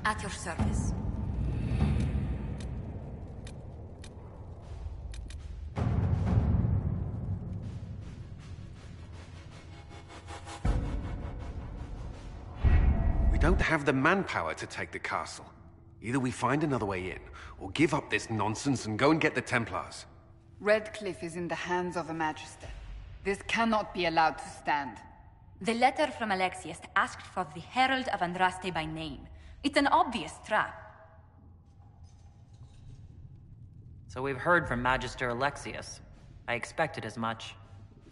At your service. We don't have the manpower to take the castle. Either we find another way in, or give up this nonsense and go and get the Templars. Redcliffe is in the hands of a Magister. This cannot be allowed to stand. The letter from Alexius asked for the Herald of Andraste by name. It's an obvious trap. So we've heard from Magister Alexius. I expected as much.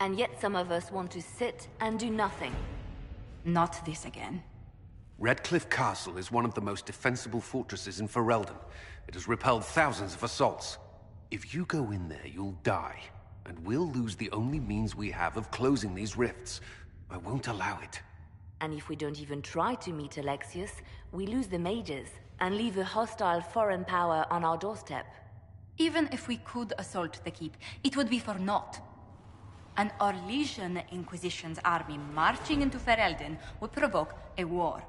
And yet some of us want to sit and do nothing. Not this again. Redcliffe Castle is one of the most defensible fortresses in Ferelden. It has repelled thousands of assaults. If you go in there, you'll die. And we'll lose the only means we have of closing these rifts. I won't allow it. And if we don't even try to meet Alexius, we lose the mages, and leave a hostile foreign power on our doorstep. Even if we could assault the keep, it would be for naught. An Orlesian Inquisition's army marching into Ferelden would provoke a war.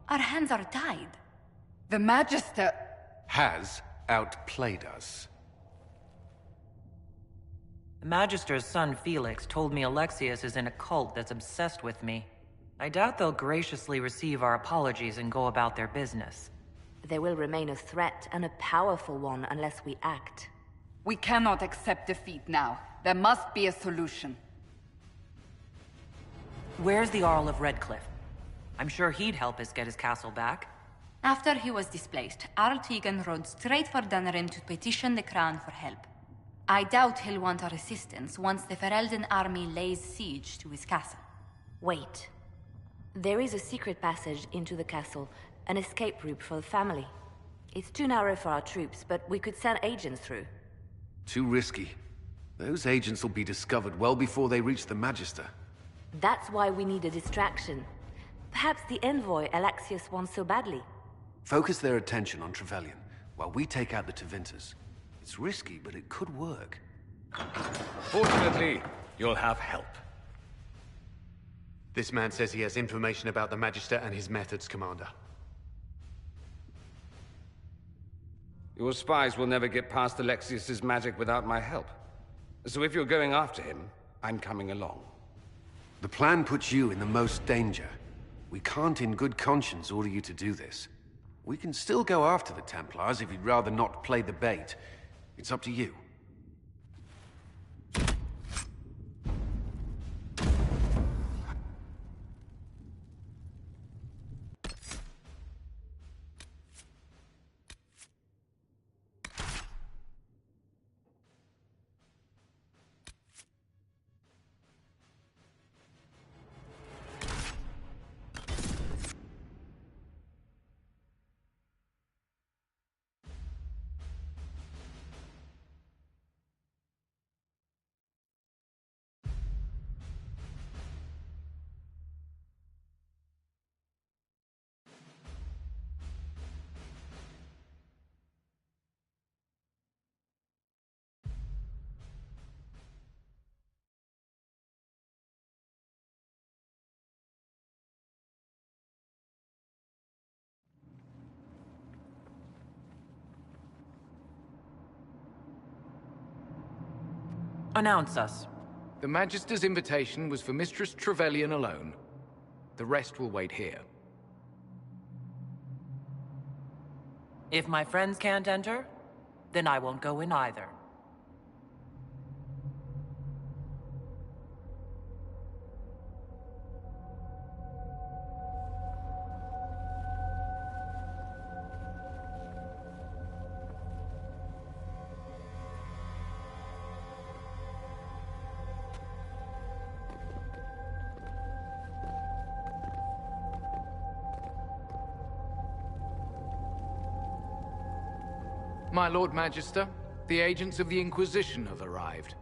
Our hands are tied. The Magister... has outplayed us. The Magister's son Felix told me Alexius is in a cult that's obsessed with me. I doubt they'll graciously receive our apologies and go about their business. They will remain a threat, and a powerful one, unless we act. We cannot accept defeat now. There must be a solution. Where's the Jarl of Redcliffe? I'm sure he'd help us get his castle back. After he was displaced, Arl Tegan rode straight for Dunrim to petition the Crown for help. I doubt he'll want our assistance once the Ferelden army lays siege to his castle. Wait. There is a secret passage into the castle, an escape route for the family. It's too narrow for our troops, but we could send agents through. Too risky. Those agents will be discovered well before they reach the Magister. That's why we need a distraction. Perhaps the envoy Alexius wants so badly. Focus their attention on Trevelyan, while we take out the Tevinters. It's risky, but it could work. Fortunately, you'll have help. This man says he has information about the Magister and his methods, Commander. Your spies will never get past Alexius's magic without my help. So if you're going after him, I'm coming along. The plan puts you in the most danger. We can't in good conscience order you to do this. We can still go after the Templars if you'd rather not play the bait. It's up to you. Announce us. The Magister's invitation was for Mistress Trevelyan alone. The rest will wait here. If my friends can't enter, then I won't go in either. My Lord Magister, the agents of the Inquisition have arrived.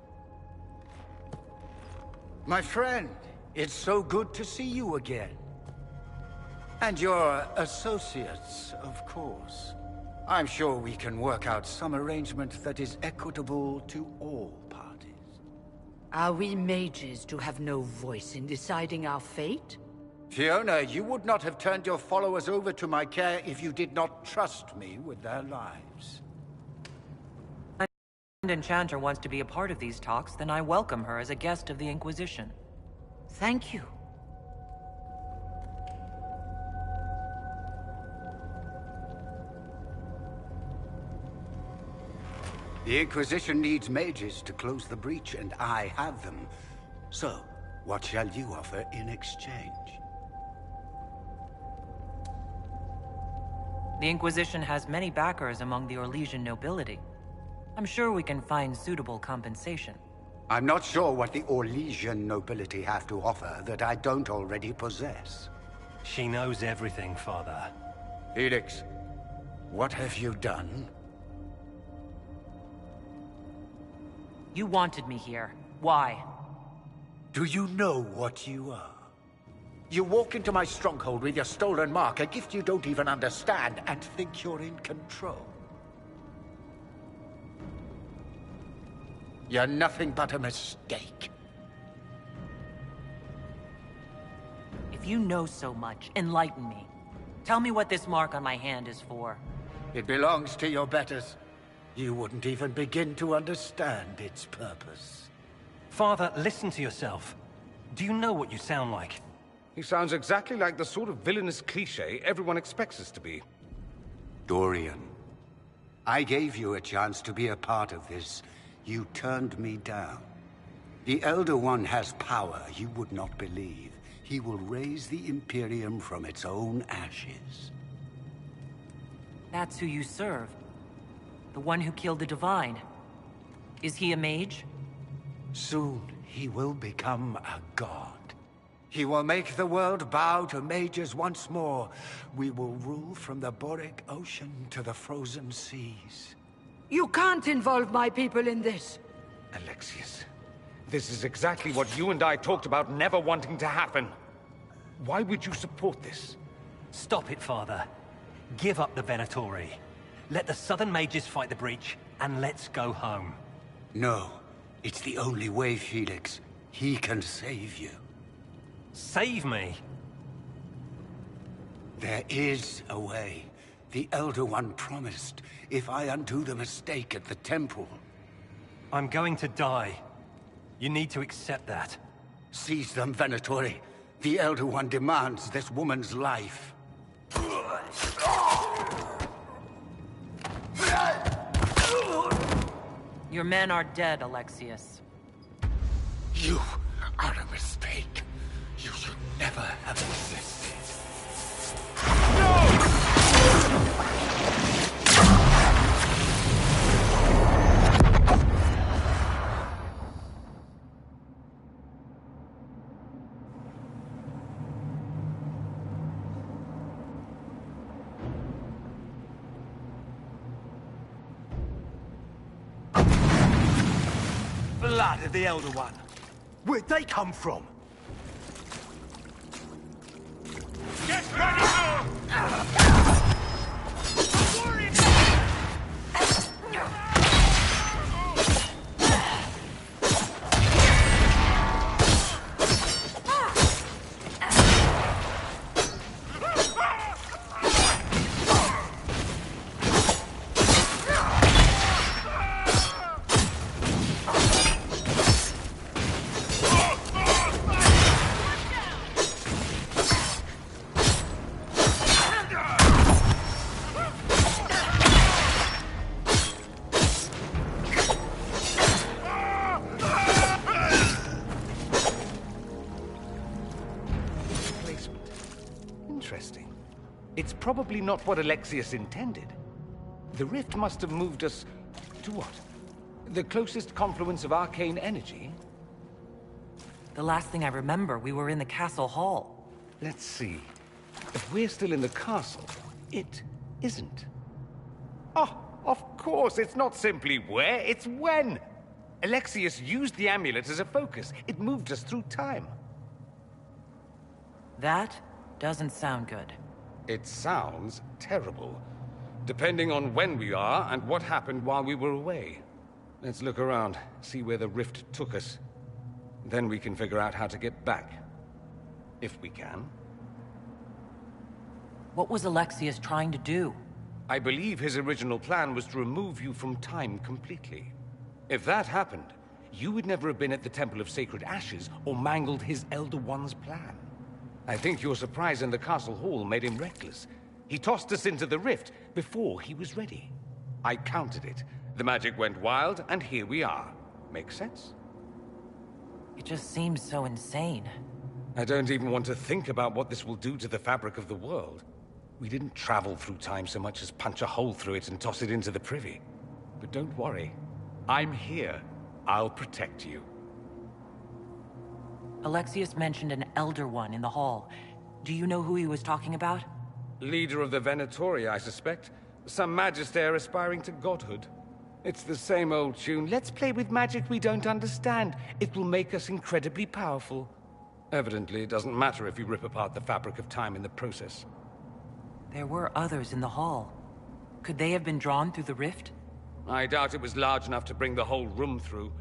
My friend, it's so good to see you again. And your associates, of course. I'm sure we can work out some arrangement that is equitable to all parties. Are we mages to have no voice in deciding our fate? Fiona, you would not have turned your followers over to my care if you did not trust me with their lives. If an enchanter wants to be a part of these talks, then I welcome her as a guest of the Inquisition. Thank you. The Inquisition needs mages to close the breach, and I have them. So, what shall you offer in exchange? The Inquisition has many backers among the Orlesian nobility. I'm sure we can find suitable compensation. I'm not sure what the Orlesian nobility have to offer that I don't already possess. She knows everything, Father. Felix, what have you done? You wanted me here. Why? Do you know what you are? You walk into my stronghold with your stolen mark, a gift you don't even understand, and think you're in control. You're nothing but a mistake. If you know so much, enlighten me. Tell me what this mark on my hand is for. It belongs to your betters. You wouldn't even begin to understand its purpose. Father, listen to yourself. Do you know what you sound like? He sounds exactly like the sort of villainous cliché everyone expects us to be. Dorian, I gave you a chance to be a part of this. You turned me down. The Elder One has power you would not believe. He will raise the Imperium from its own ashes. That's who you serve. The one who killed the Divine. Is he a mage? Soon, he will become a god. He will make the world bow to mages once more. We will rule from the Boric Ocean to the frozen seas. You can't involve my people in this. Alexius, this is exactly what you and I talked about never wanting to happen. Why would you support this? Stop it, Father. Give up the Venatori. Let the Southern Mages fight the breach, and let's go home. No, it's the only way, Felix. He can save you. Save me? There is a way. The Elder One promised, if I undo the mistake at the temple. I'm going to die. You need to accept that. Seize them, Venatori. The Elder One demands this woman's life. Your men are dead, Alexius. You are a mistake. You should never have existed. Blood of the Elder One. Where'd they come from? Get ready now! Interesting. It's probably not what Alexius intended. The rift must have moved us to what? The closest confluence of arcane energy? The last thing I remember, we were in the castle hall. Let's see. If we're still in the castle, it isn't. Oh, of course, it's not simply where, it's when! Alexius used the amulet as a focus. It moved us through time. That doesn't sound good. It sounds terrible. Depending on when we are and what happened while we were away. Let's look around, see where the rift took us. Then we can figure out how to get back. If we can. What was Alexius trying to do? I believe his original plan was to remove you from time completely. If that happened, you would never have been at the Temple of Sacred Ashes or mangled his Elder One's plan. I think your surprise in the castle hall made him reckless. He tossed us into the rift before he was ready. I counted it. The magic went wild, and here we are. Make sense? It just seems so insane. I don't even want to think about what this will do to the fabric of the world. We didn't travel through time so much as punch a hole through it and toss it into the privy. But don't worry. I'm here. I'll protect you. Alexius mentioned an Elder One in the hall. Do you know who he was talking about? Leader of the Venatori, I suspect. Some magister aspiring to godhood. It's the same old tune. Let's play with magic we don't understand. It will make us incredibly powerful. Evidently, it doesn't matter if you rip apart the fabric of time in the process. There were others in the hall. Could they have been drawn through the rift? I doubt it was large enough to bring the whole room through.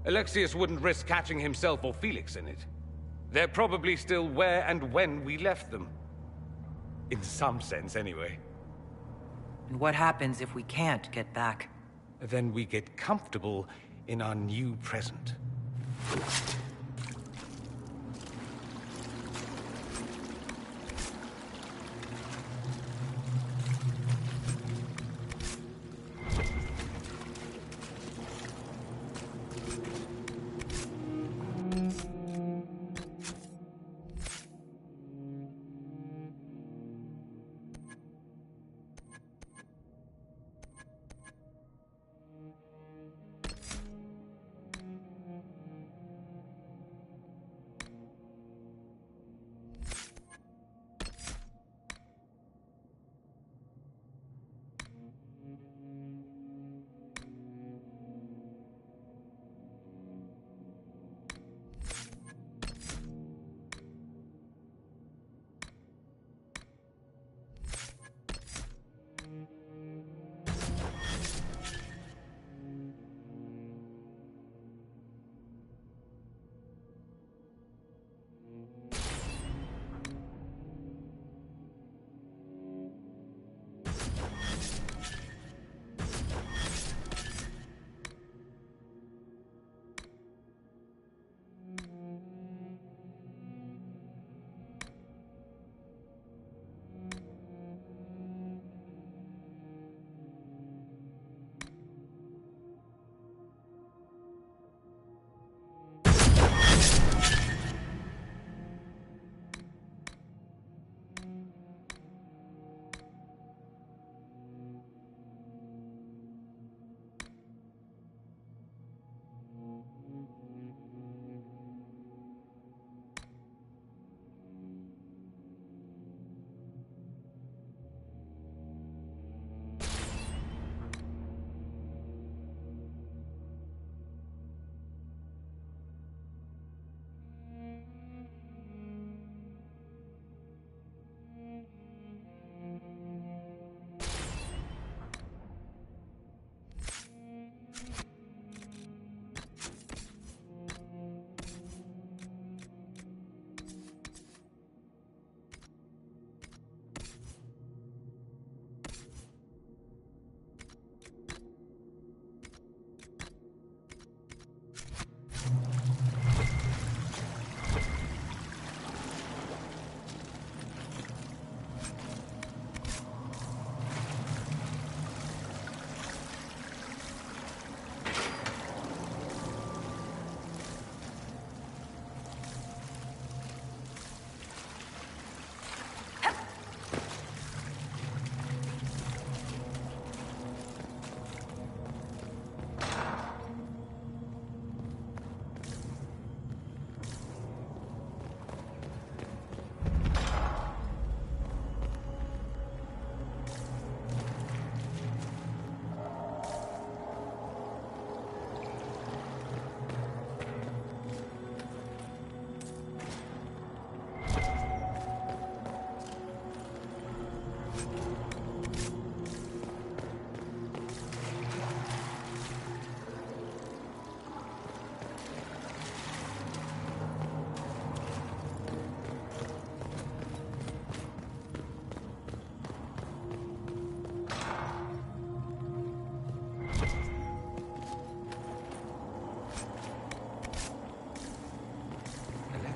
Alexius wouldn't risk catching himself or Felix in it. They're probably still where and when we left them. In some sense, anyway. And what happens if we can't get back? Then we get comfortable in our new present.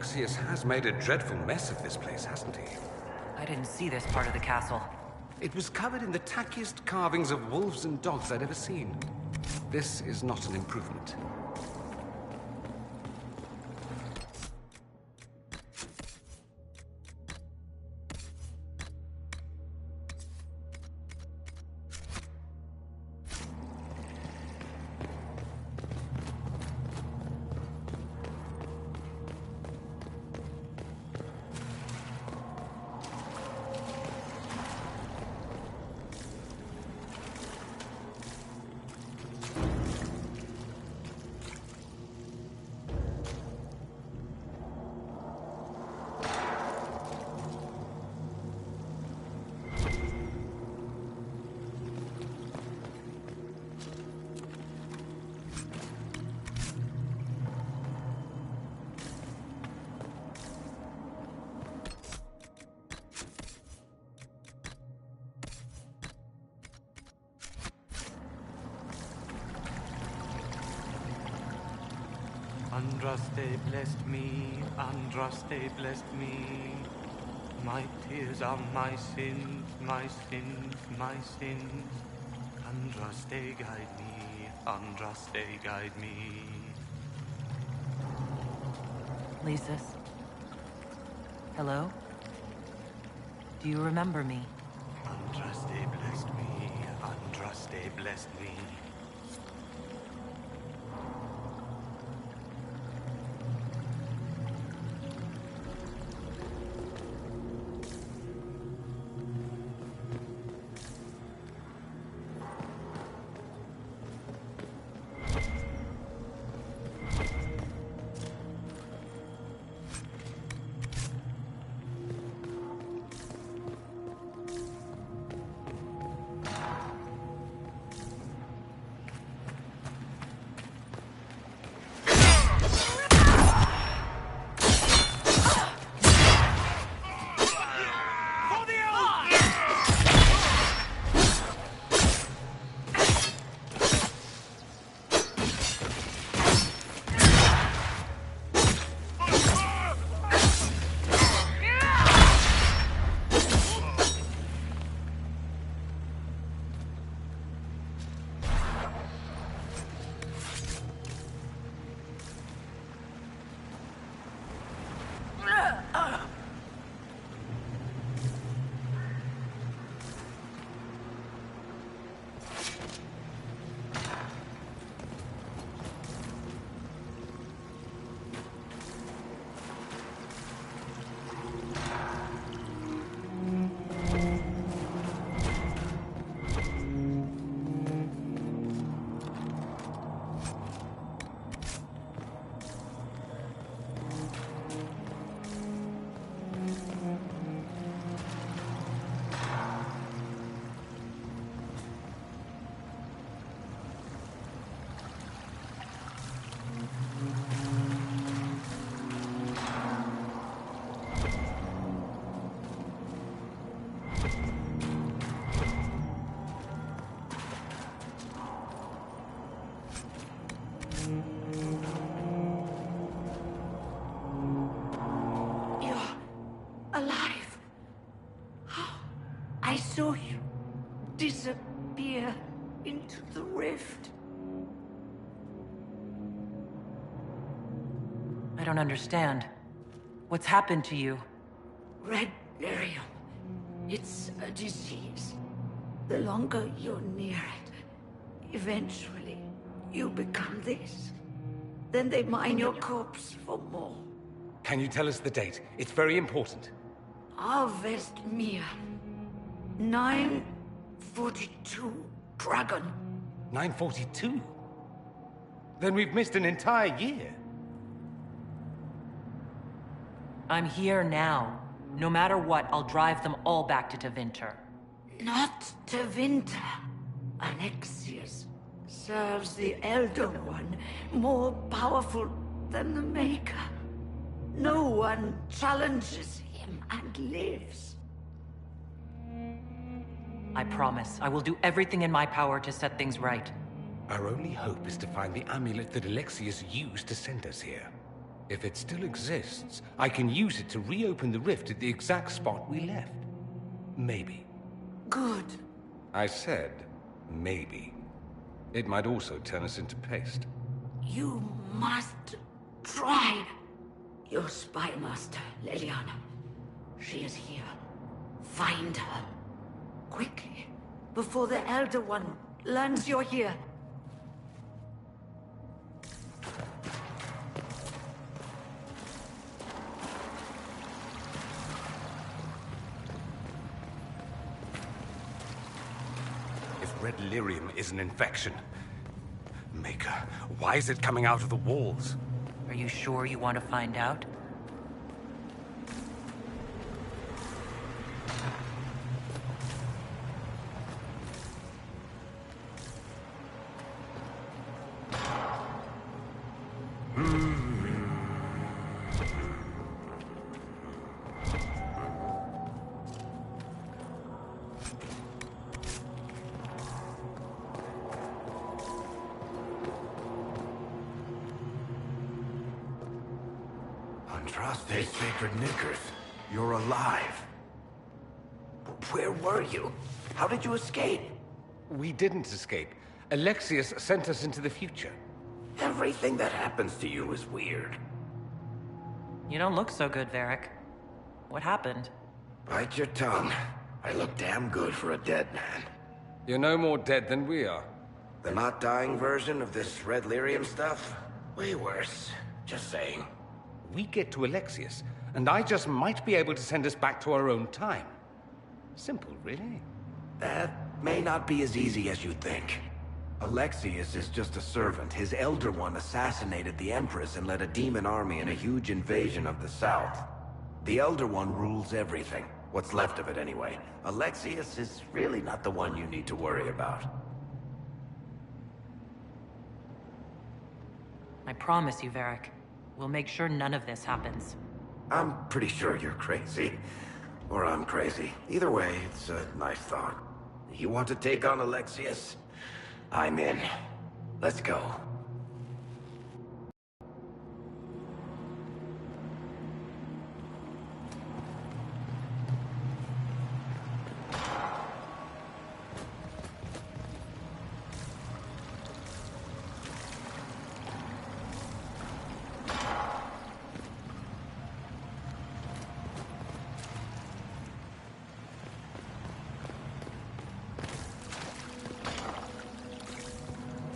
Alexius has made a dreadful mess of this place, hasn't he? I didn't see this part of the castle. It was covered in the tackiest carvings of wolves and dogs I'd ever seen. This is not an improvement. Andraste blessed me, Andraste blessed me. My tears are my sins, my sins, my sins. Andraste guide me, Andraste guide me. Lysis? Hello? Do you remember me? Andraste blessed me, Andraste blessed me. saw you disappear into the rift. I don't understand. What's happened to you? Red Lyrium. It's a disease. The longer you're near it, eventually you become this. Then they mine your corpse for more. Can you tell us the date? It's very important. Harvest Mir. 942 Dragon. 942? Then we've missed an entire year. I'm here now. No matter what, I'll drive them all back to Tevinter. Not Tevinter. Alexius serves the Elder One, more powerful than the Maker. No one challenges him and lives. I promise. I will do everything in my power to set things right. Our only hope is to find the amulet that Alexius used to send us here. If it still exists, I can use it to reopen the rift at the exact spot we left. Maybe. Good. I said, maybe. It might also turn us into paste. You must try. Your spy master, Leliana. She is here. Find her. Quickly. Before the Elder One learns you're here. If red lyrium is an infection... Maker, why is it coming out of the walls? Are you sure you want to find out? Andraste, sacred knickers. You're alive. Where were you? How did you escape? We didn't escape. Alexius sent us into the future. Everything that happens to you is weird. You don't look so good, Varric. What happened? Bite your tongue. I look damn good for a dead man. You're no more dead than we are. The not dying version of this red lyrium stuff? Way worse. Just saying. We get to Alexius, and I just might be able to send us back to our own time. Simple, really. That may not be as easy as you think. Alexius is just a servant. His Elder One assassinated the Empress and led a demon army in a huge invasion of the South. The Elder One rules everything. What's left of it, anyway. Alexius is really not the one you need to worry about. I promise you, Varric. We'll make sure none of this happens. I'm pretty sure you're crazy. Or I'm crazy. Either way, it's a nice thought. You want to take on Alexius? I'm in. Let's go.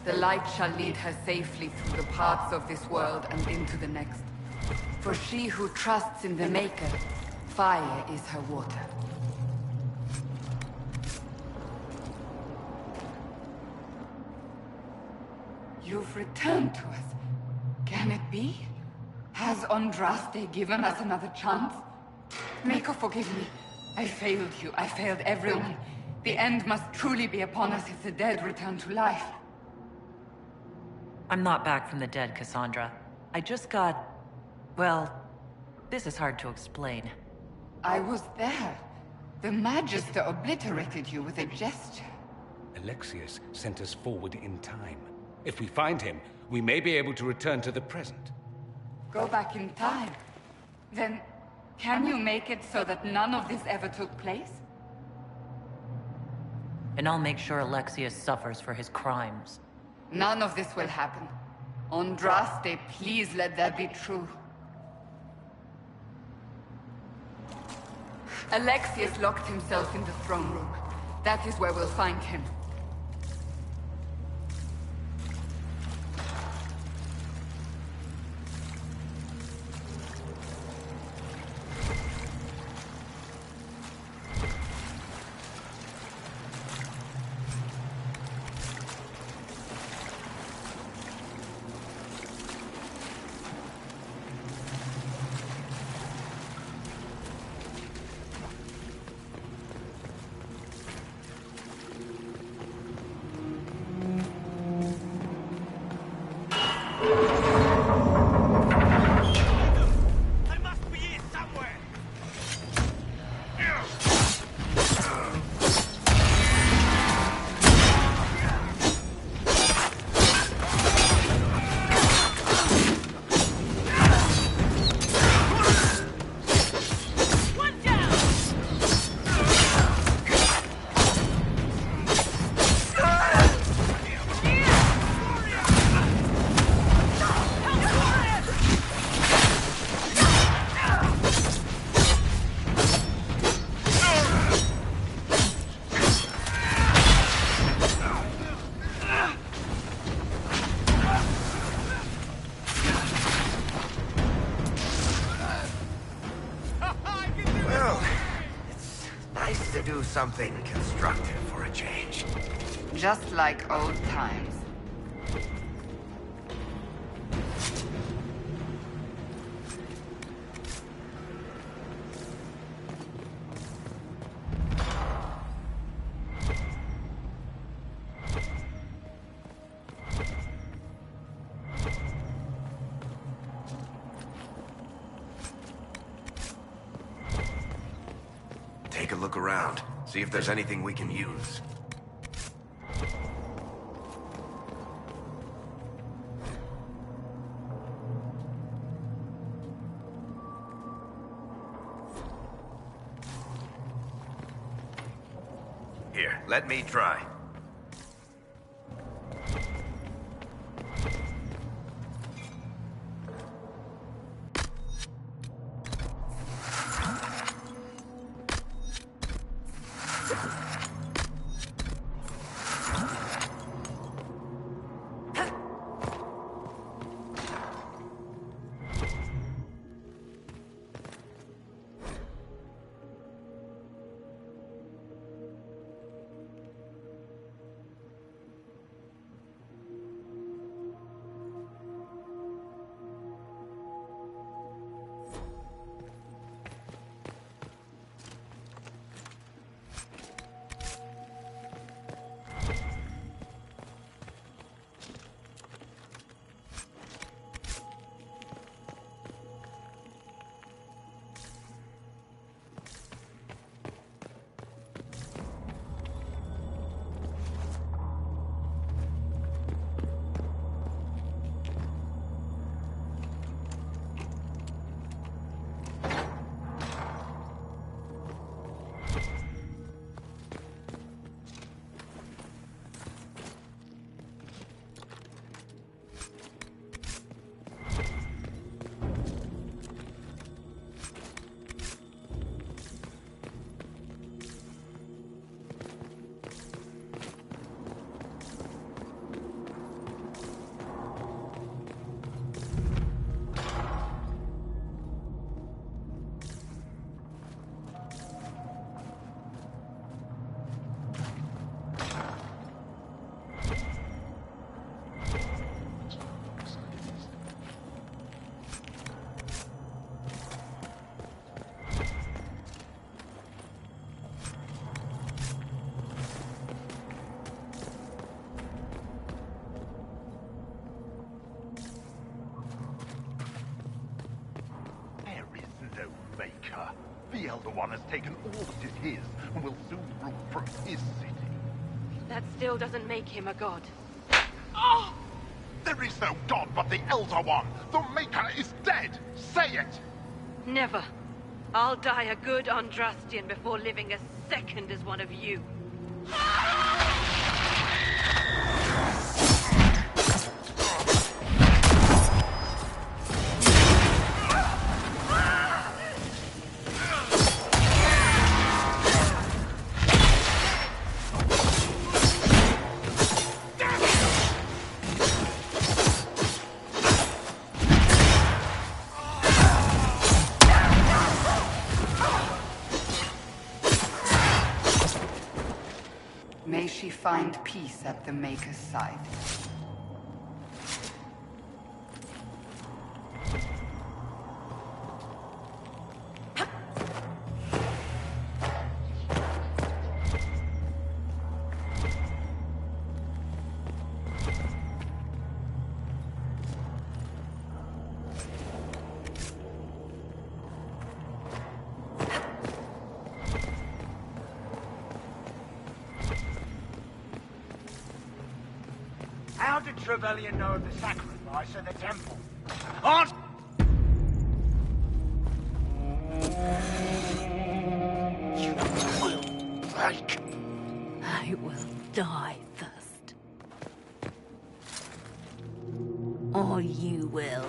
The light shall lead her safely through the paths of this world and into the next. For she who trusts in the Maker, fire is her water. You've returned to us. Can it be? Has Andraste given us another chance? Maker, forgive me. I failed you. I failed everyone. The end must truly be upon us if the dead return to life. I'm not back from the dead, Cassandra. I just got... well, this is hard to explain. I was there. The Magister obliterated you with a gesture. Alexius sent us forward in time. If we find him, we may be able to return to the present. Go back in time? Then, can you make it so that none of this ever took place? And I'll make sure Alexius suffers for his crimes. None of this will happen. Andraste, please let that be true. Alexius locked himself in the throne room. That is where we'll find him. Nice to do something constructive for a change. Just like old times. Take a look around. See if there's anything we can use. Here, let me try. The Elder One has taken all that is his, and will soon rule from his city. That still doesn't make him a god. Ah! There is no god but the Elder One! The Maker is dead! Say it! Never. I'll die a good Andrastian before living a second as one of you. May she find peace at the Maker's side. How did Trevelyan know of the sacrifice at the temple? Answer! You will break. I will die first. Or you will.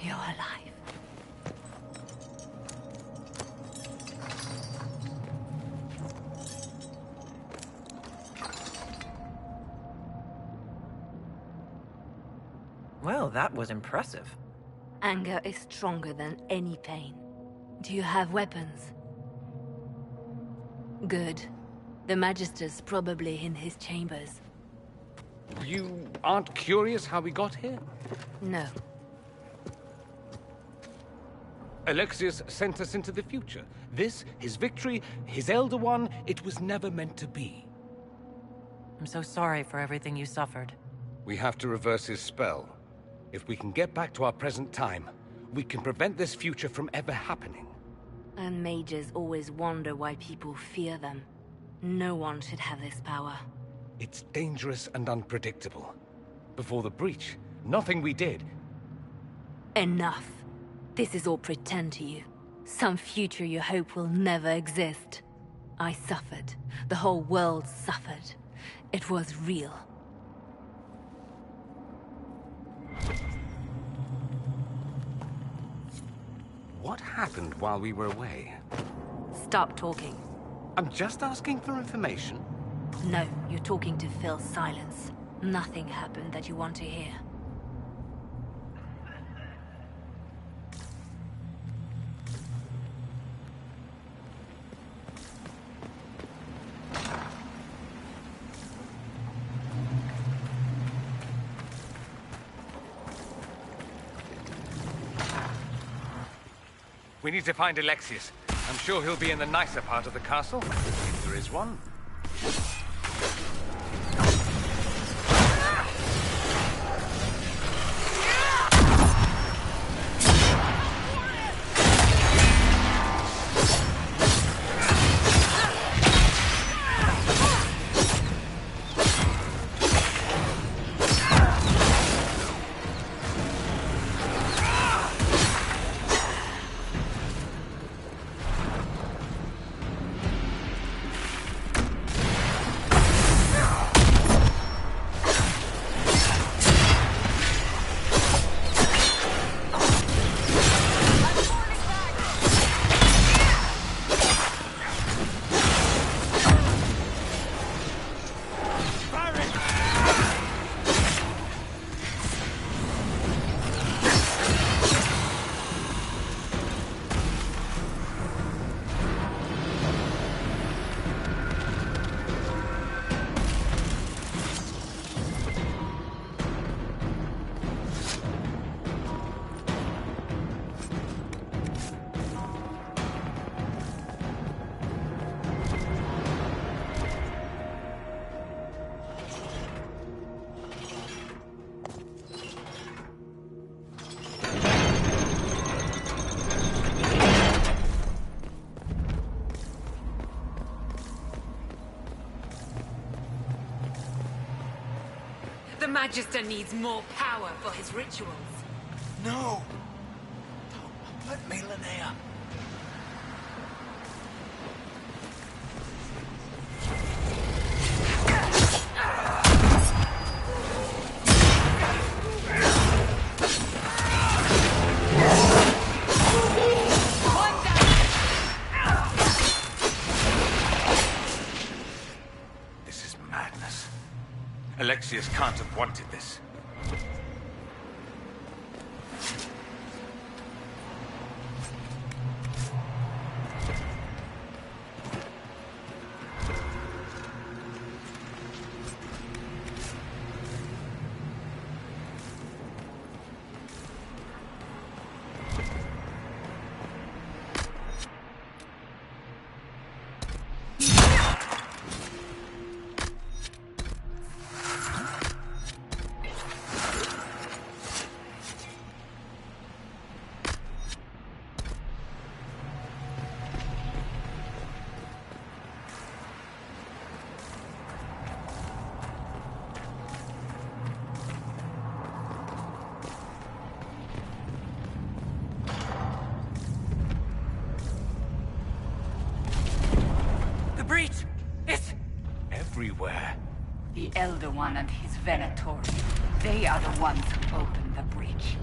You're alive. Well, that was impressive. Anger is stronger than any pain. Do you have weapons? Good. The Magister's probably in his chambers. You aren't curious how we got here? No. Alexius sent us into the future. This, his victory, his Elder One, it was never meant to be. I'm so sorry for everything you suffered. We have to reverse his spell. If we can get back to our present time, we can prevent this future from ever happening. And mages always wonder why people fear them. No one should have this power. It's dangerous and unpredictable. Before the breach, nothing we did. Enough. This is all pretend to you. Some future you hope will never exist. I suffered. The whole world suffered. It was real. What happened while we were away? Stop talking. I'm just asking for information. No, you're talking to fill silence. Nothing happened that you want to hear. We need to find Alexius. I'm sure he'll be in the nicer part of the castle, if there is one. The Magister needs more power for his rituals. No! Don't let me, Linnea. This is madness. Alexius can't have wanted this. Everywhere. The Elder One and his Venator. They are the ones who opened the breach.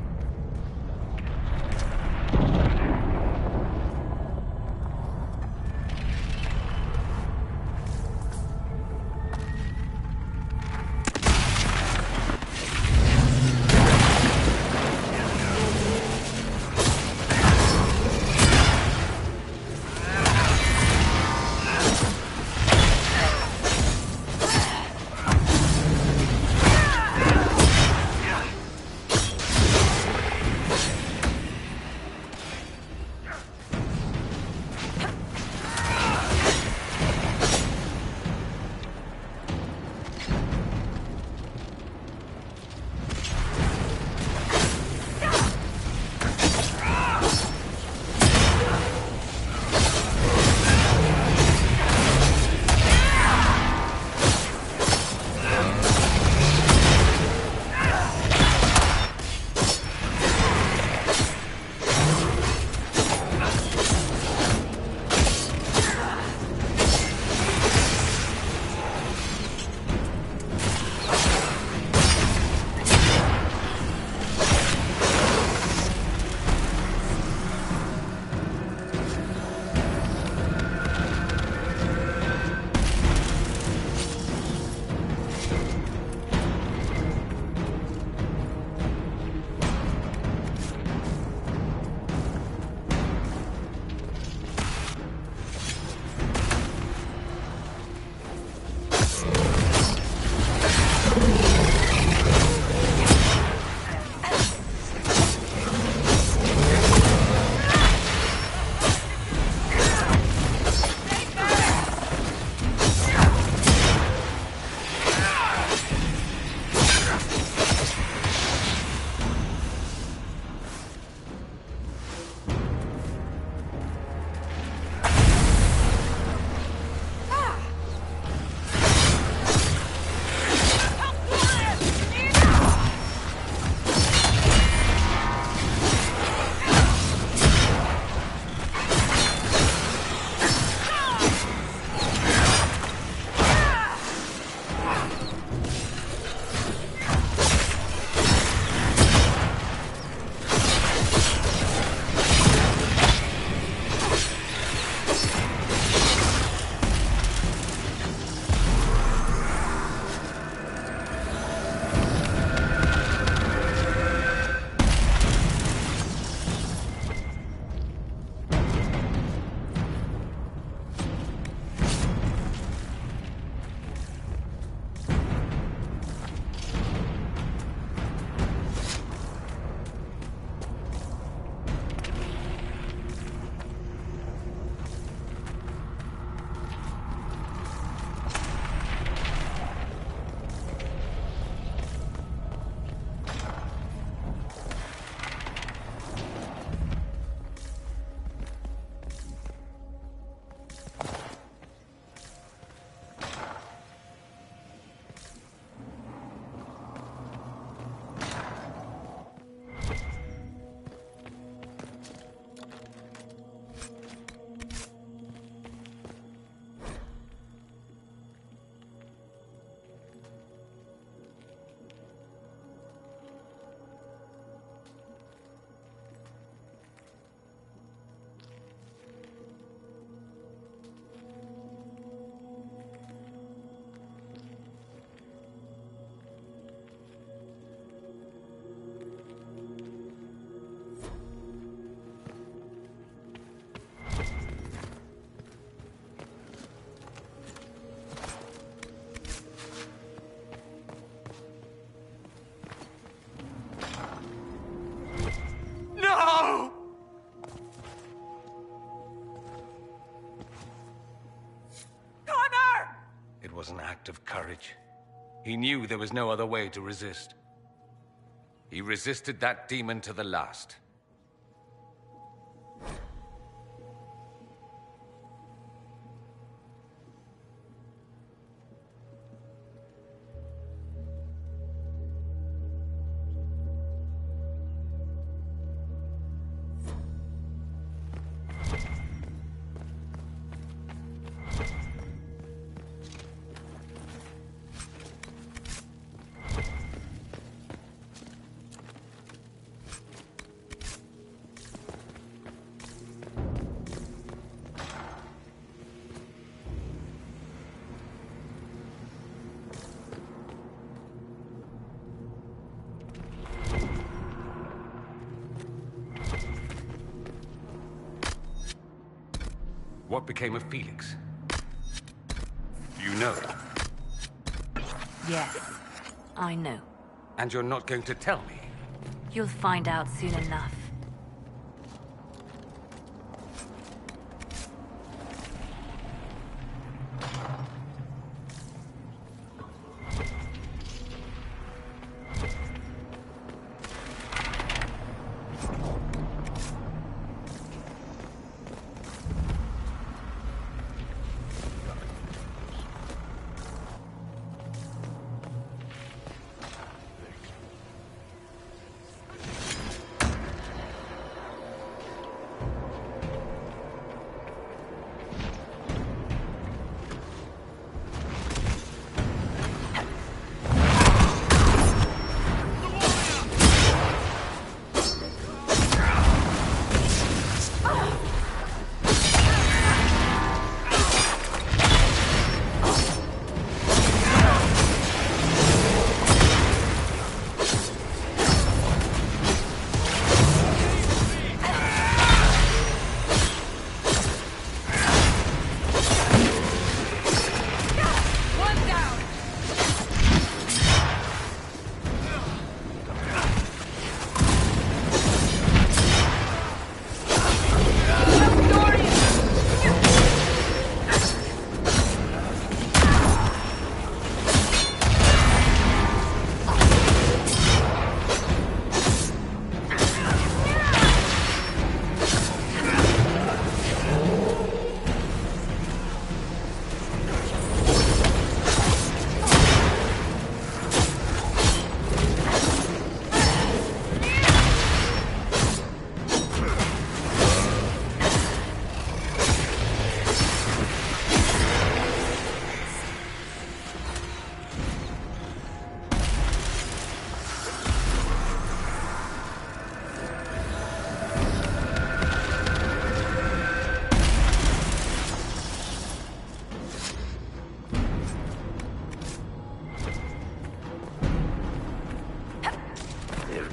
He knew there was no other way to resist. He resisted that demon to the last. What became of Felix? You know. Yes, I know. And you're not going to tell me? You'll find out soon enough.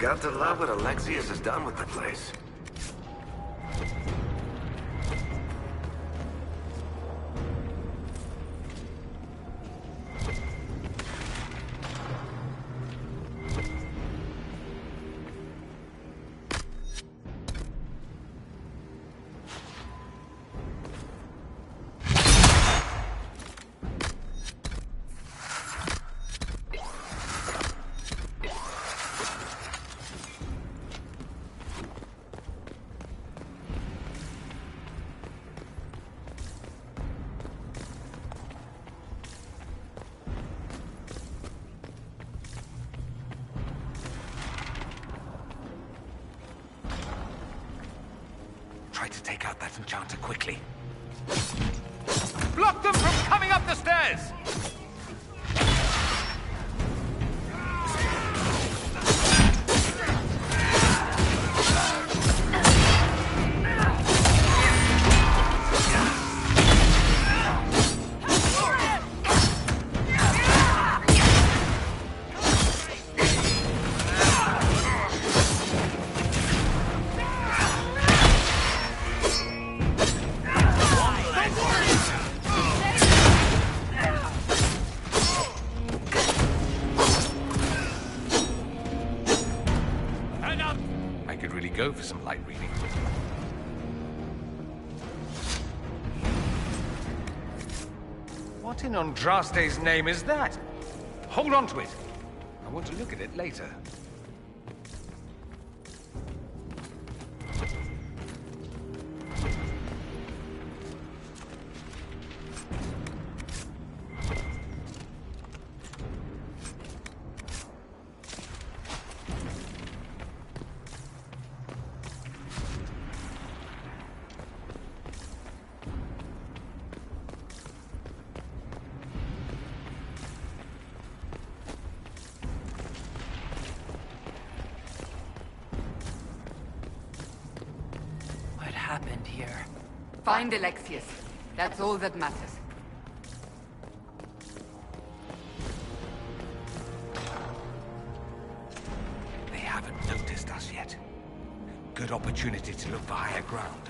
Got to love what Alexius has done with the place. Try to take out that enchanter quickly. Block them from coming up the stairs! Go for some light reading. What in Andraste's name is that? Hold on to it. I want to look at it later. Happened here? Find Alexius. That's all that matters. They haven't noticed us yet. Good opportunity to look for higher ground.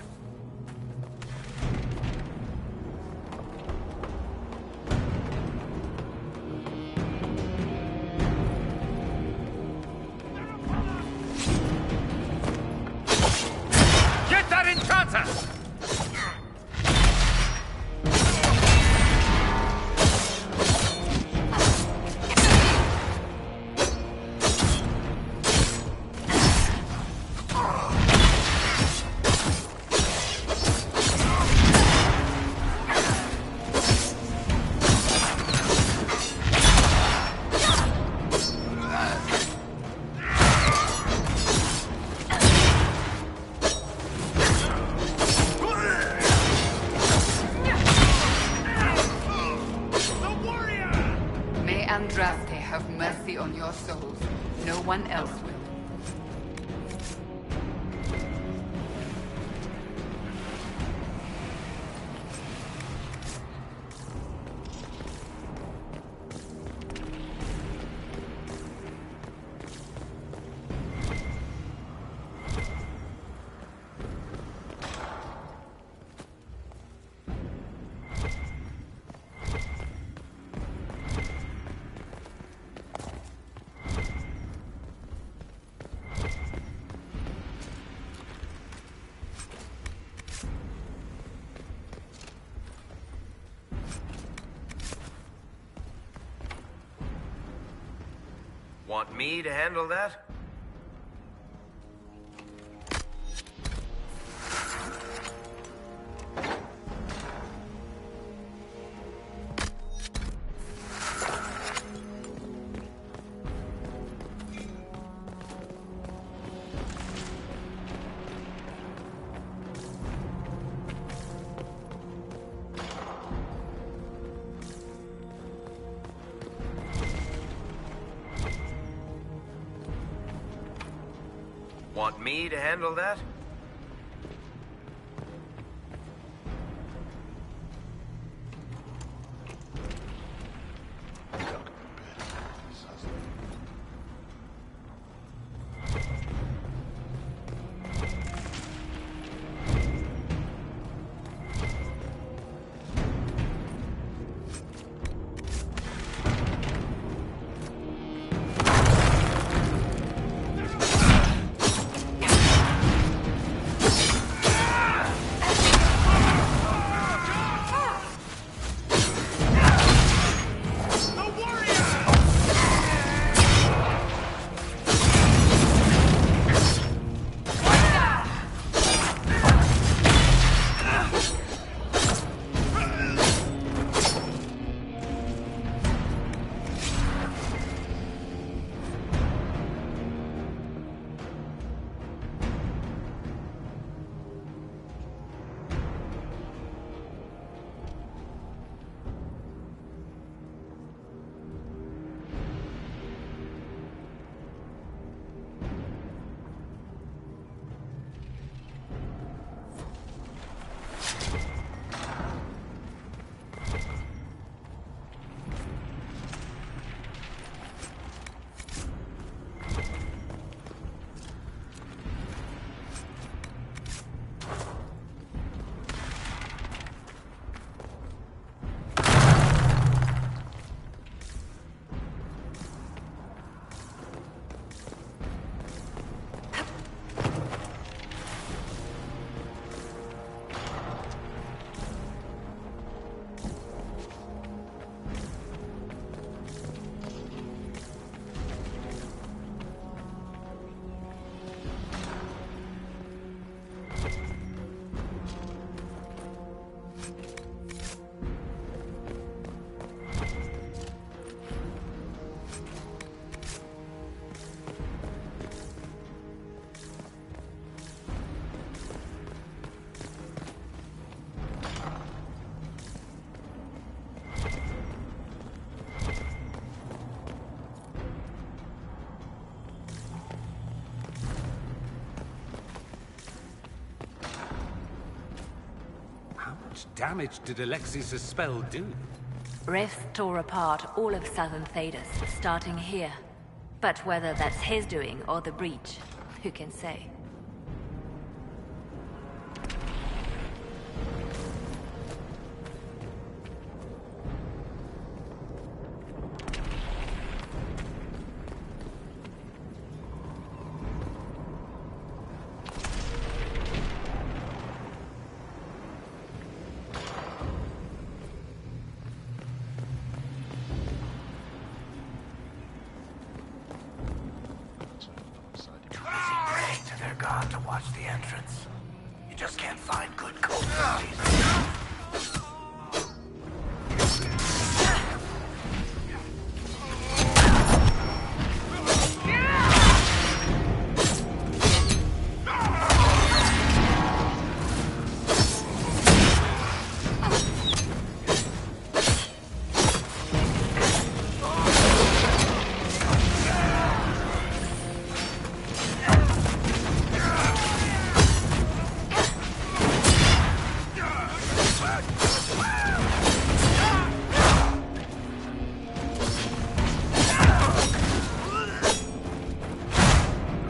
Have mercy on your souls. No one else will. Want me to handle that? Want me to handle that? much damage did Alexius' spell do? Rifts tore apart all of southern Thedas, starting here. But whether that's his doing or the breach, who can say? They're gone to watch the entrance. You just can't find good cold.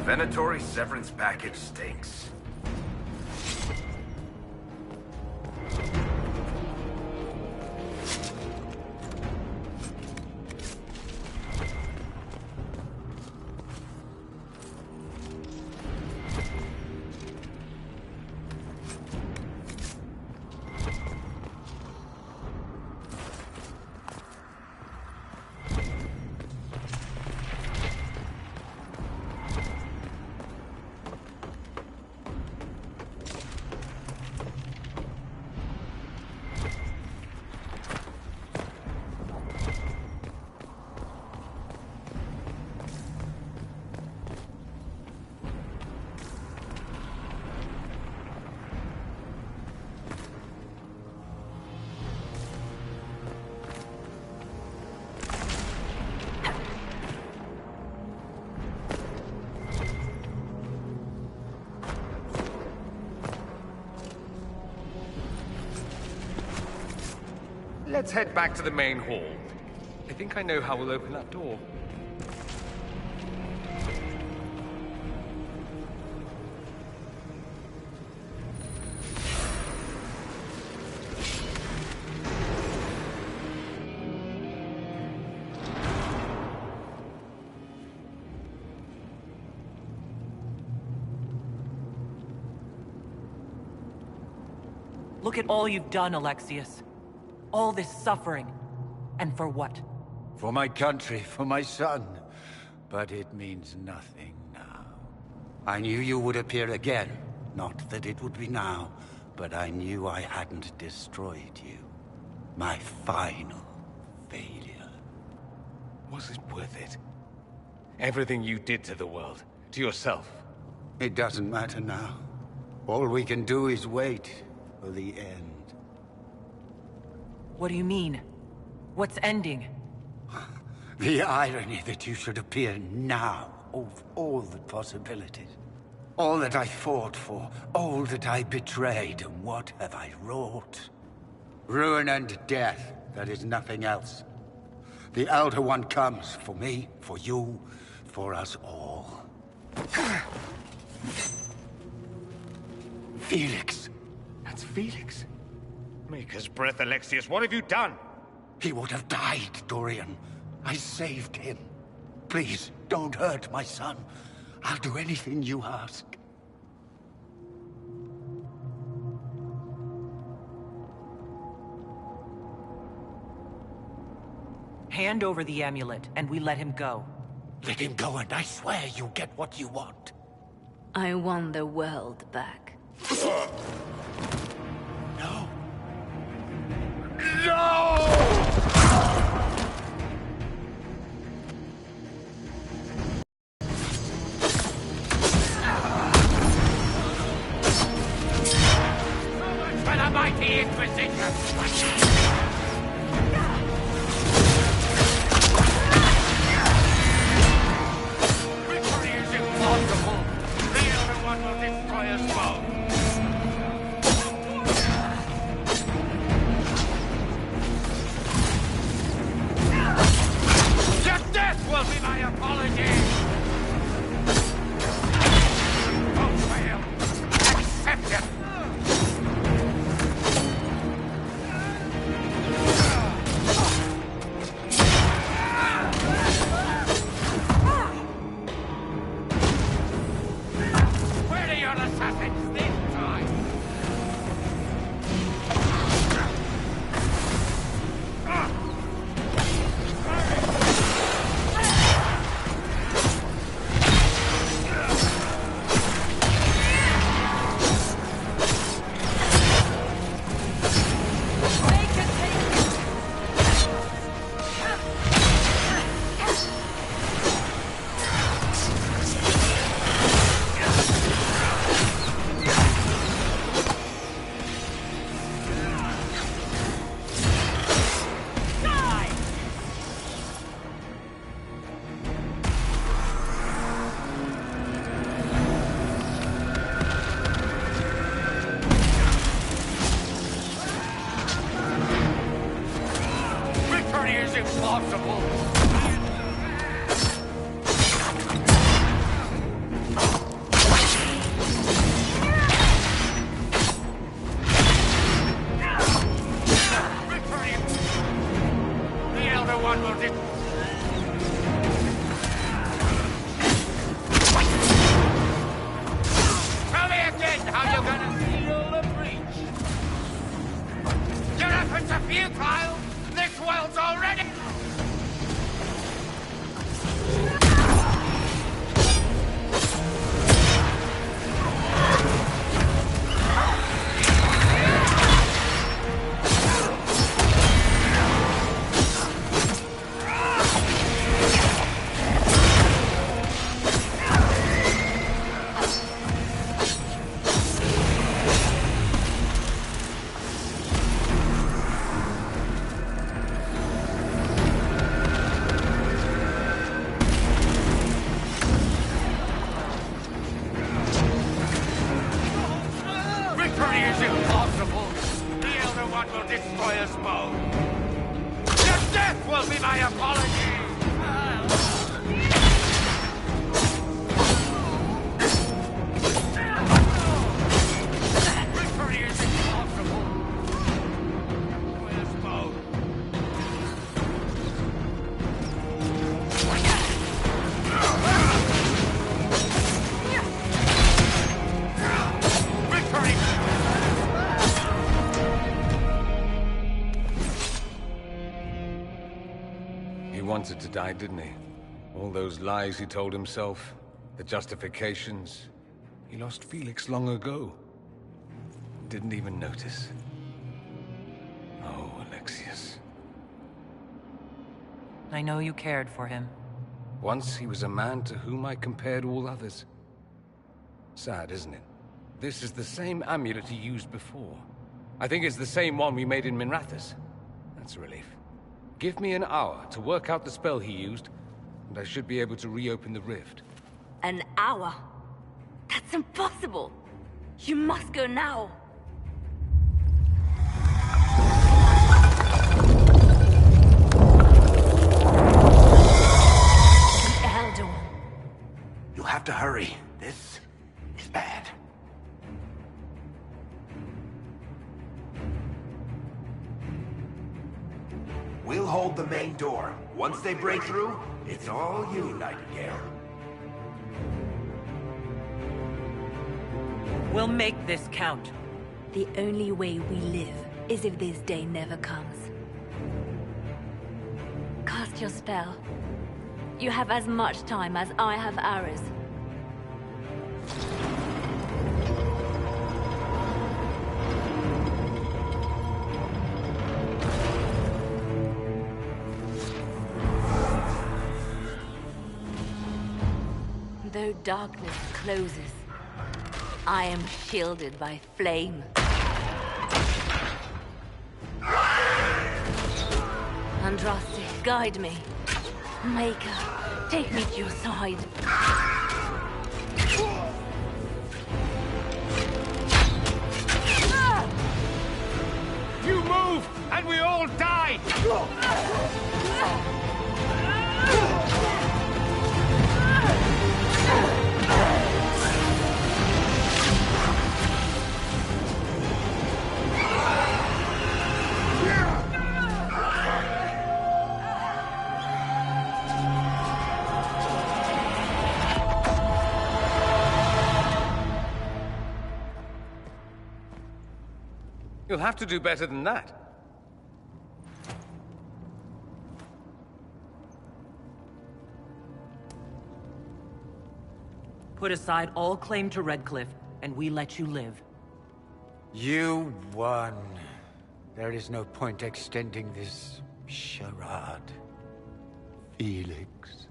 Venatory severance package stinks. Let's head back to the main hall. I think I know how we'll open that door. Look at all you've done, Alexius. All this suffering. And for what? For my country, for my son. But it means nothing now. I knew you would appear again. Not that it would be now, but I knew I hadn't destroyed you. My final failure. Was it worth it? Everything you did to the world, to yourself. It doesn't matter now. All we can do is wait for the end. What do you mean? What's ending? The irony that you should appear now of all the possibilities. All that I fought for, all that I betrayed, and what have I wrought? Ruin and death, that is nothing else. The Elder One comes for me, for you, for us all. Felix. That's Felix. Maker's breath, Alexius, what have you done? He would have died, Dorian. I saved him. Please, don't hurt my son. I'll do anything you ask. Hand over the amulet, and we let him go. Let him go, and I swear you'll get what you want. I want the world back. No! For the mighty Inquisition! apology! Don't fail! Accept it! Where are your assassins this time? Is impossible. The Elder One will Tell me again how you're gonna seal the breach. Your efforts are futile. This world's already... Victory is impossible. The Elder One will destroy us both. Your death will be my apology. Victory is impossible. Destroy us both. He wanted to die, didn't he? All those lies he told himself, the justifications. He lost Felix long ago. Didn't even notice. Oh, Alexius. I know you cared for him. Once he was a man to whom I compared all others. Sad, isn't it? This is the same amulet he used before. I think it's the same one we made in Minrathous. That's a relief. Give me an hour to work out the spell he used, and I should be able to reopen the rift. An hour? That's impossible! You must go now! The Elder One. You'll have to hurry. This is bad. We'll hold the main door. Once they break through, it's all you, Nightingale. We'll make this count. The only way we live is if this day never comes. Cast your spell. You have as much time as I have hours. Though darkness closes, I am shielded by flame. Andraste, guide me. Maker, take me to your side. You move, and we all die! You'll have to do better than that. Put aside all claim to Redcliffe, and we let you live. You won. There is no point extending this charade. Felix.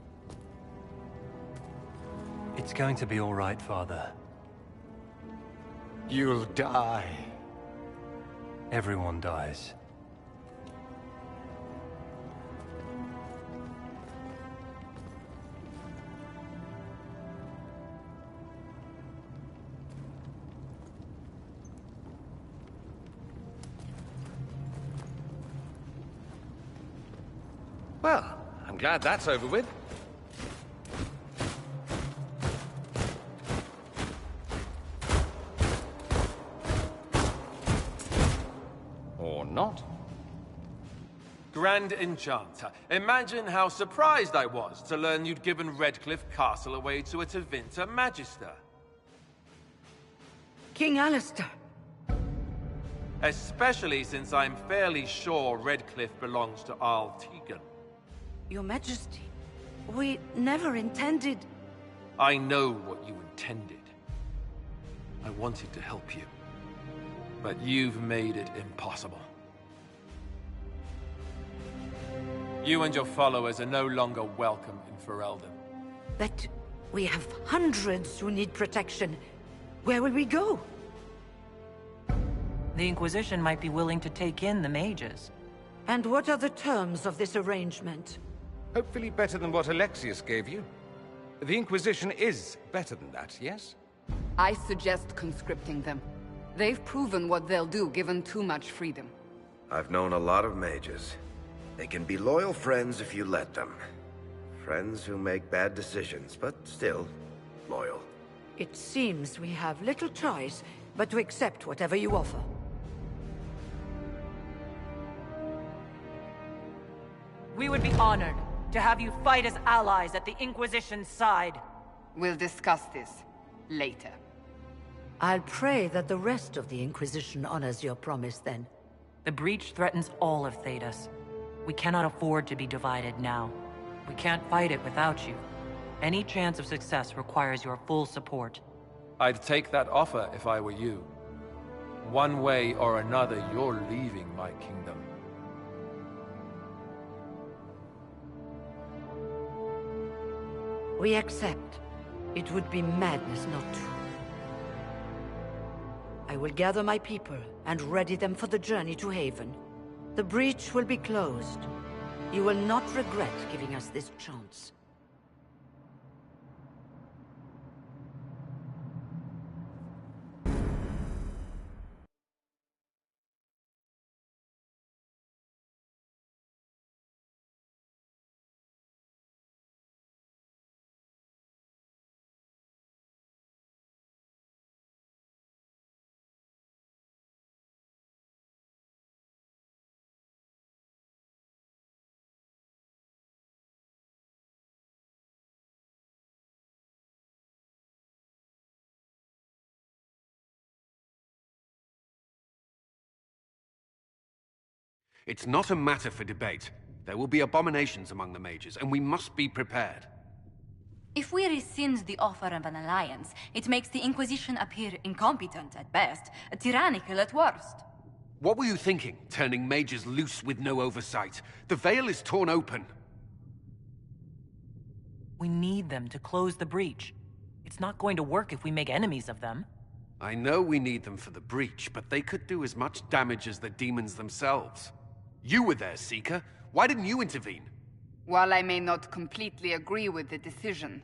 It's going to be all right, Father. You'll die. Everyone dies. Well, I'm glad that's over with. Or not. Grand Enchanter, imagine how surprised I was to learn you'd given Redcliffe Castle away to a Tevinter Magister. King Alistair. Especially since I'm fairly sure Redcliffe belongs to Arl Tegan. Your Majesty, we never intended... I know what you intended. I wanted to help you. But you've made it impossible. You and your followers are no longer welcome in Ferelden. But we have hundreds who need protection. Where will we go? The Inquisition might be willing to take in the mages. And what are the terms of this arrangement? Hopefully better than what Alexius gave you. The Inquisition is better than that, yes? I suggest conscripting them. They've proven what they'll do given too much freedom. I've known a lot of mages. They can be loyal friends if you let them. Friends who make bad decisions, but still loyal. It seems we have little choice but to accept whatever you offer. We would be honored to have you fight as allies at the Inquisition's side. We'll discuss this later. I'll pray that the rest of the Inquisition honors your promise then. The breach threatens all of Thedas. We cannot afford to be divided now. We can't fight it without you. Any chance of success requires your full support. I'd take that offer if I were you. One way or another, you're leaving my kingdom. We accept. It would be madness not to. I will gather my people and ready them for the journey to Haven. The breach will be closed. You will not regret giving us this chance. It's not a matter for debate. There will be abominations among the mages, and we must be prepared. If we rescind the offer of an alliance, it makes the Inquisition appear incompetent at best, tyrannical at worst. What were you thinking, turning mages loose with no oversight? The veil is torn open. We need them to close the breach. It's not going to work if we make enemies of them. I know we need them for the breach, but they could do as much damage as the demons themselves. You were there, Seeker. Why didn't you intervene? While I may not completely agree with the decision,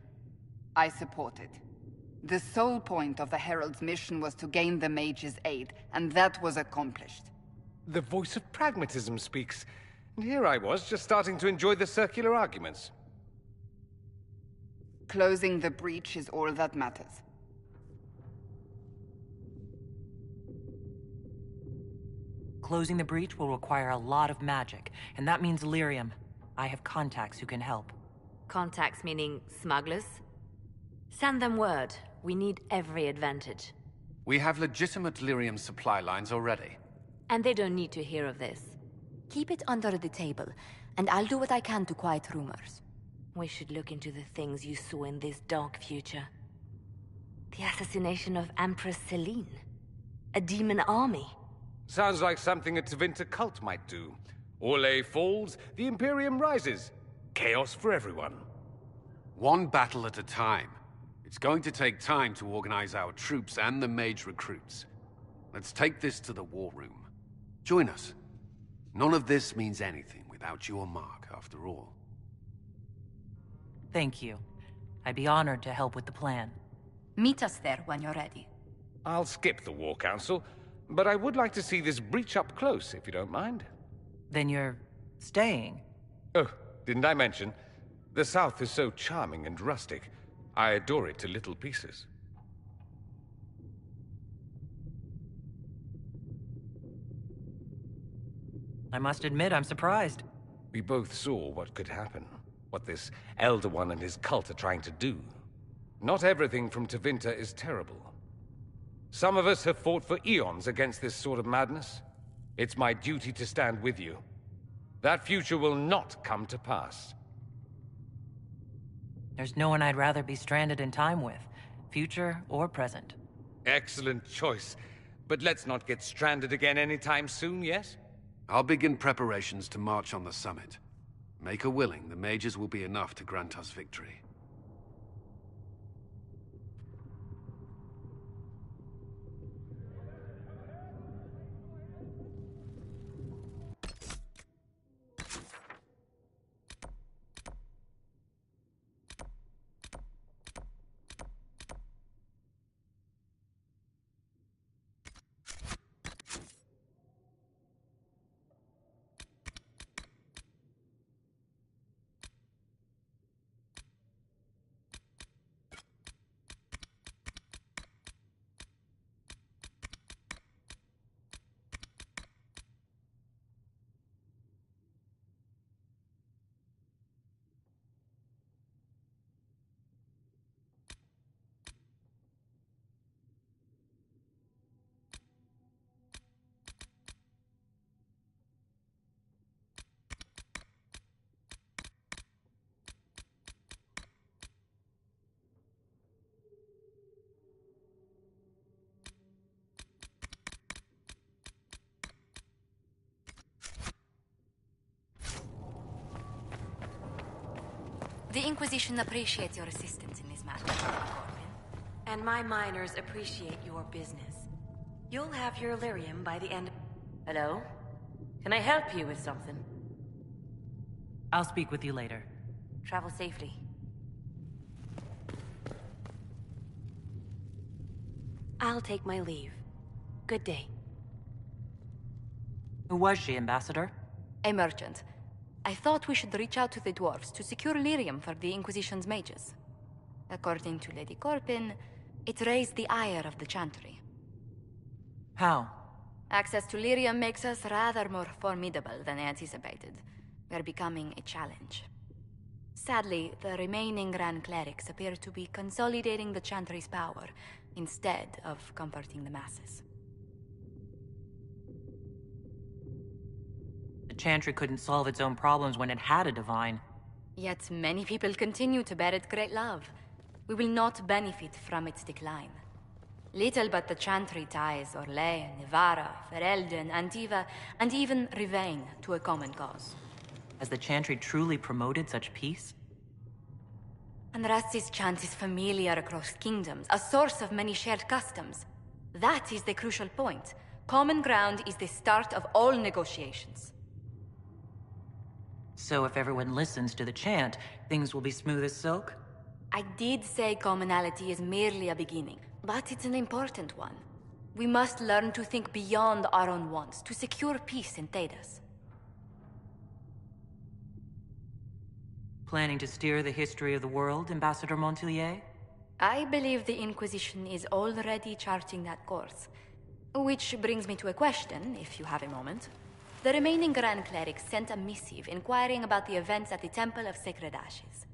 I support it. The sole point of the Herald's mission was to gain the mage's aid, and that was accomplished. The voice of pragmatism speaks. And here I was, just starting to enjoy the circular arguments. Closing the breach is all that matters. Closing the breach will require a lot of magic, and that means lyrium. I have contacts who can help. Contacts meaning smugglers? Send them word. We need every advantage. We have legitimate lyrium supply lines already. And they don't need to hear of this. Keep it under the table, and I'll do what I can to quiet rumors. We should look into the things you saw in this dark future. The assassination of Empress Celine. A demon army. Sounds like something a Tevinter cult might do. Orlais falls, the Imperium rises. Chaos for everyone. One battle at a time. It's going to take time to organize our troops and the mage recruits. Let's take this to the war room. Join us. None of this means anything without your mark, after all. Thank you. I'd be honored to help with the plan. Meet us there when you're ready. I'll skip the War Council, but I would like to see this breach up close, if you don't mind. Then you're staying? Oh, didn't I mention? The South is so charming and rustic. I adore it to little pieces. I must admit, I'm surprised. We both saw what could happen. What this Elder One and his cult are trying to do. Not everything from Tevinter is terrible. Some of us have fought for eons against this sort of madness. It's my duty to stand with you. That future will not come to pass. There's no one I'd rather be stranded in time with, future or present. Excellent choice. But let's not get stranded again anytime soon, yes? I'll begin preparations to march on the summit. Make her willing, the mages will be enough to grant us victory. The Inquisition appreciates your assistance in this matter, Corbin. And my miners appreciate your business. You'll have your lyrium by the end. Hello? Can I help you with something? I'll speak with you later. Travel safely. I'll take my leave. Good day. Who was she, Ambassador? A merchant. I thought we should reach out to the dwarves to secure lyrium for the Inquisition's mages. According to Lady Corbin, it raised the ire of the Chantry. How? Access to lyrium makes us rather more formidable than anticipated. We're becoming a challenge. Sadly, the remaining Grand Clerics appear to be consolidating the Chantry's power, instead of comforting the masses. The Chantry couldn't solve its own problems when it had a divine. Yet many people continue to bear it great love. We will not benefit from its decline. Little but the Chantry ties Orlais, Nevarra, Ferelden, Antiva, and even Rivain to a common cause. Has the Chantry truly promoted such peace? Andraste's chant is familiar across kingdoms, a source of many shared customs. That is the crucial point. Common ground is the start of all negotiations. So if everyone listens to the chant, things will be smooth as silk? I did say commonality is merely a beginning, but it's an important one. We must learn to think beyond our own wants, to secure peace in Thedas. Planning to steer the history of the world, Ambassador Montilier? I believe the Inquisition is already charting that course. Which brings me to a question, if you have a moment. The remaining Grand Clerics sent a missive inquiring about the events at the Temple of Sacred Ashes.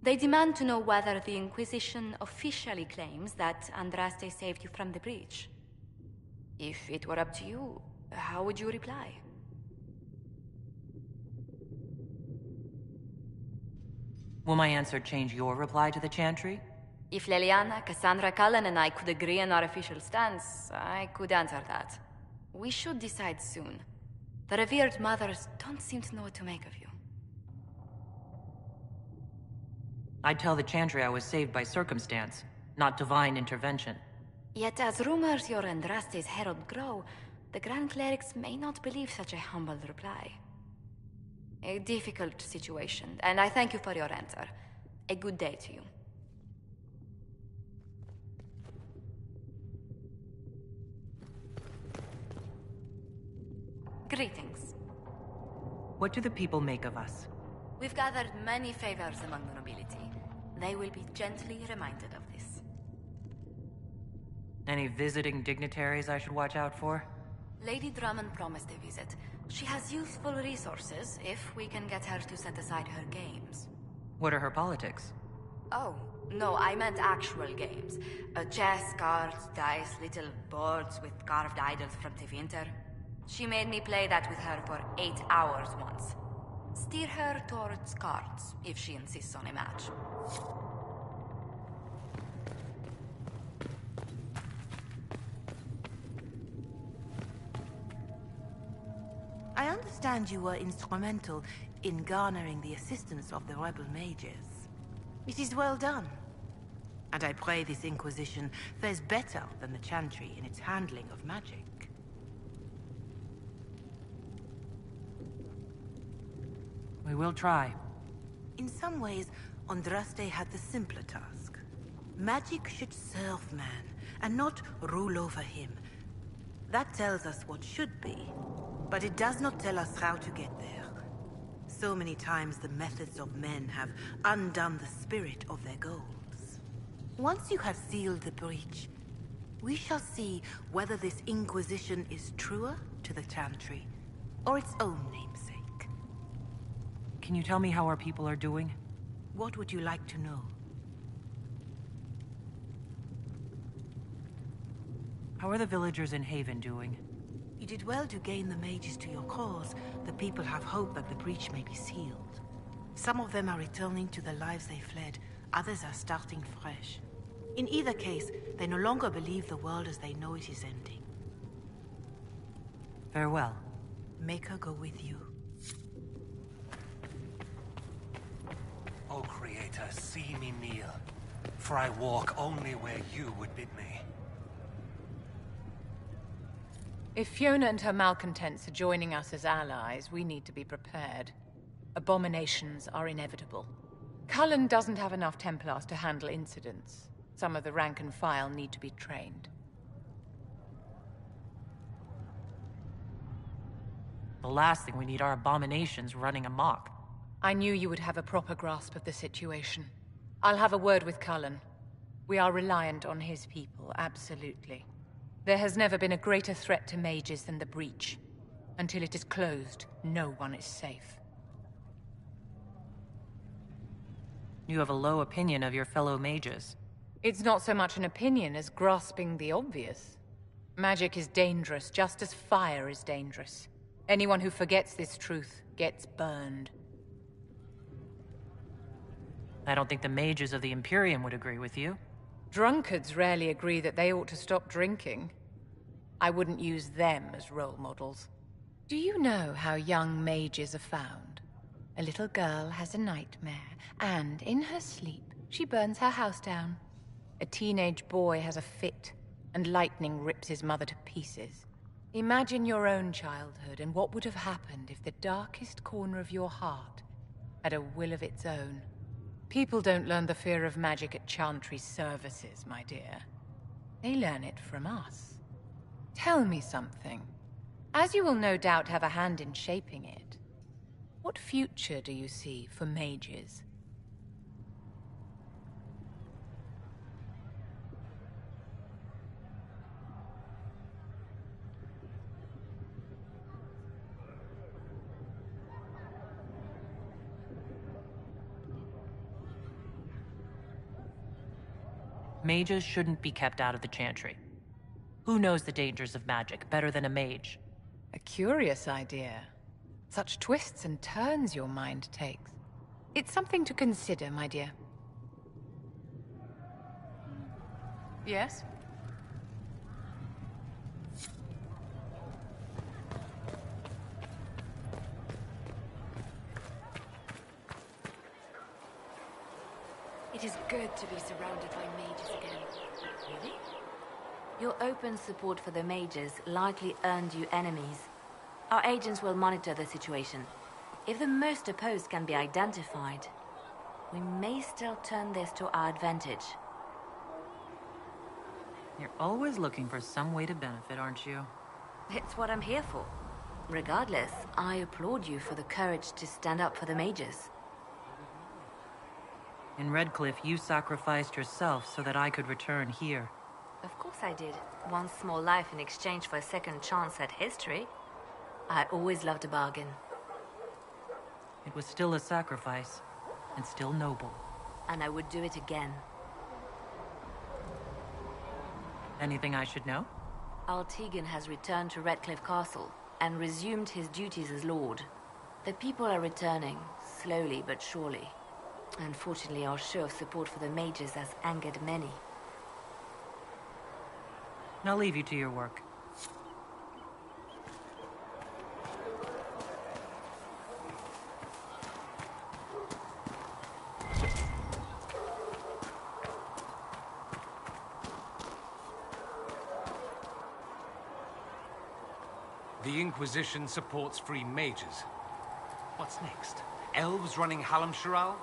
They demand to know whether the Inquisition officially claims that Andraste saved you from the breach. If it were up to you, How would you reply? Will my answer change your reply to the chantry? If Leliana, Cassandra, Cullen, and I could agree on our official stance, I could answer that. We should decide soon. The revered mothers don't seem to know what to make of you. I'd tell the chantry I was saved by circumstance, not divine intervention. Yet as rumors your Andraste's herald grow, the Grand Clerics may not believe such a humble reply. A difficult situation, and I thank you for your answer. A good day to you. Greetings. What do the people make of us? We've gathered many favors among the nobility. They will be gently reminded of this. Any visiting dignitaries I should watch out for? Lady Drummond promised a visit. She has useful resources if we can get her to set aside her games. What are her politics? Oh, no, I meant actual games. Chess, cards, dice, little boards with carved idols from Tevinter. She made me play that with her for 8 hours once. Steer her towards cards, if she insists on a match. I understand you were instrumental in garnering the assistance of the rebel mages. It is well done. And I pray this Inquisition fares better than the Chantry in its handling of magic. We will try. In some ways, Andraste had the simpler task. Magic should serve man, and not rule over him. That tells us what should be, but it does not tell us how to get there. So many times the methods of men have undone the spirit of their goals. Once you have sealed the breach, we shall see whether this Inquisition is truer to the Chantry, or its own namesake. Can you tell me how our people are doing? What would you like to know? How are the villagers in Haven doing? You did well to gain the mages to your cause. The people have hope that the breach may be sealed. Some of them are returning to the lives they fled. Others are starting fresh. In either case, they no longer believe the world as they know it is ending. Farewell. Make her go with you. O Creator, see me kneel, for I walk only where you would bid me. If Fiona and her malcontents are joining us as allies, we need to be prepared. Abominations are inevitable. Cullen doesn't have enough Templars to handle incidents. Some of the rank and file need to be trained. The last thing we need are abominations running amok. I knew you would have a proper grasp of the situation. I'll have a word with Cullen. We are reliant on his people, absolutely. There has never been a greater threat to mages than the breach. Until it is closed, no one is safe. You have a low opinion of your fellow mages. It's not so much an opinion as grasping the obvious. Magic is dangerous, just as fire is dangerous. Anyone who forgets this truth gets burned. I don't think the mages of the Imperium would agree with you. Drunkards rarely agree that they ought to stop drinking. I wouldn't use them as role models. Do you know how young mages are found? A little girl has a nightmare, and in her sleep, she burns her house down. A teenage boy has a fit, and lightning rips his mother to pieces. Imagine your own childhood and what would have happened if the darkest corner of your heart had a will of its own. People don't learn the fear of magic at Chantry services, my dear. They learn it from us. Tell me something. As you will no doubt have a hand in shaping it, what future do you see for mages? Mages shouldn't be kept out of the Chantry. Who knows the dangers of magic better than a mage? A curious idea. Such twists and turns your mind takes. It's something to consider, my dear. Yes? It is good to be surrounded by mages again. Really? Your open support for the mages likely earned you enemies. Our agents will monitor the situation. If the most opposed can be identified, we may still turn this to our advantage. You're always looking for some way to benefit, aren't you? It's what I'm here for. Regardless, I applaud you for the courage to stand up for the mages. In Redcliffe, you sacrificed yourself so that I could return here. Of course I did. One small life in exchange for a second chance at history. I always loved a bargain. It was still a sacrifice, and still noble. And I would do it again. Anything I should know? Altegan has returned to Redcliffe Castle and resumed his duties as Lord. The people are returning, slowly but surely. Unfortunately, our show of support for the mages has angered many. I'll leave you to your work. The Inquisition supports free mages. What's next? Elves running Halamsharal?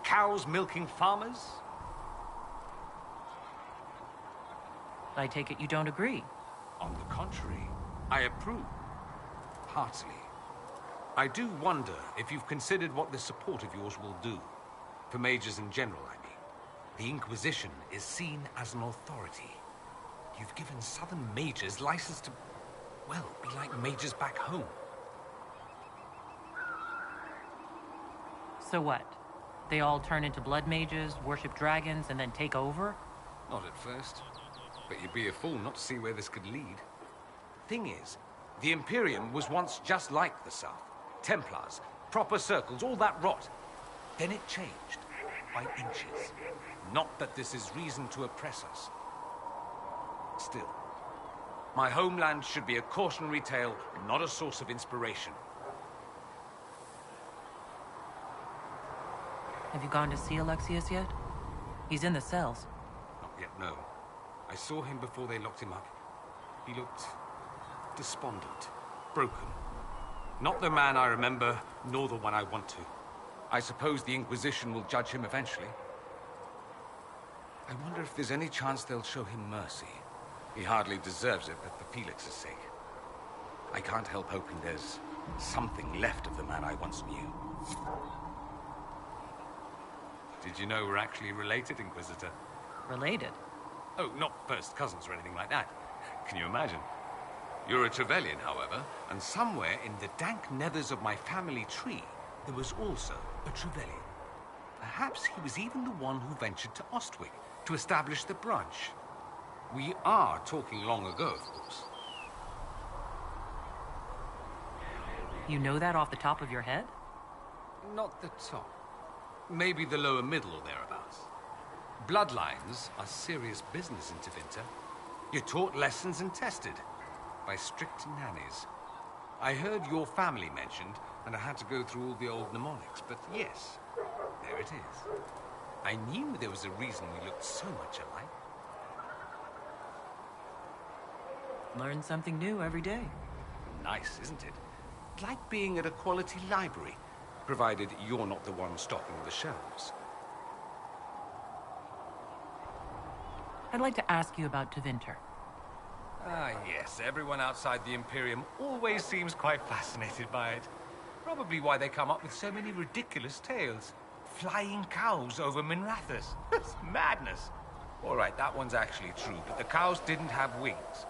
Cows milking farmers? I take it you don't agree? On the contrary, I approve. Heartily. I do wonder if you've considered what this support of yours will do. For mages in general, I mean. The Inquisition is seen as an authority. You've given Southern mages license to, well, be like mages back home. So what? They all turn into blood mages, worship dragons, and then take over? Not at first. But you'd be a fool not to see where this could lead. Thing is, the Imperium was once just like the South. Templars, proper circles, all that rot. Then it changed, by inches. Not that this is reason to oppress us. Still, my homeland should be a cautionary tale, not a source of inspiration. Have you gone to see Alexius yet? He's in the cells. Not yet, no. I saw him before they locked him up. He looked despondent, broken. Not the man I remember, nor the one I want to. I suppose the Inquisition will judge him eventually. I wonder if there's any chance they'll show him mercy. He hardly deserves it, but for Felix's sake. I can't help hoping there's something left of the man I once knew. Did you know we're actually related, Inquisitor? Related? Oh, not first cousins or anything like that. Can you imagine? You're a Trevelyan, however, and somewhere in the dank nethers of my family tree, there was also a Trevelyan. Perhaps he was even the one who ventured to Ostwick to establish the branch. We are talking long ago, of course. You know that off the top of your head? Not the top. Maybe the lower middle or thereabouts. Bloodlines are serious business in Tevinter. You're taught lessons and tested by strict nannies. I heard your family mentioned, and I had to go through all the old mnemonics, but yes, there it is. I knew there was a reason we looked so much alike. Learn something new every day. Nice, isn't it? Like being at a quality library, provided you're not the one stocking the shelves. I'd like to ask you about Tevinter. Ah, yes. Everyone outside the Imperium always seems quite fascinated by it. Probably why they come up with so many ridiculous tales. Flying cows over Minrathous. It's madness. All right, that one's actually true, but the cows didn't have wings.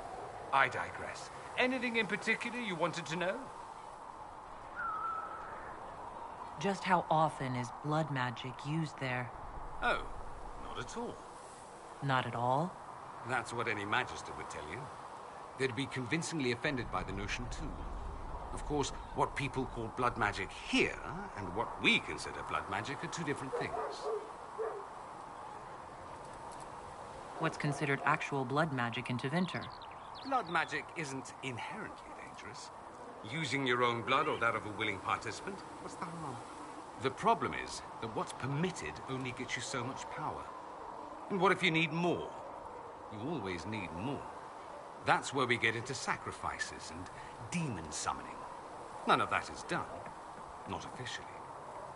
I digress. Anything in particular you wanted to know? Just how often is blood magic used there? Oh, not at all. Not at all? That's what any Magister would tell you. They'd be convincingly offended by the notion, too. Of course, what people call blood magic here, and what we consider blood magic, are two different things. What's considered actual blood magic in Tevinter? Blood magic isn't inherently dangerous. Using your own blood or that of a willing participant, what's the harm? The problem is that what's permitted only gets you so much power. And what if you need more? You always need more. That's where we get into sacrifices and demon summoning. None of that is done. Not officially.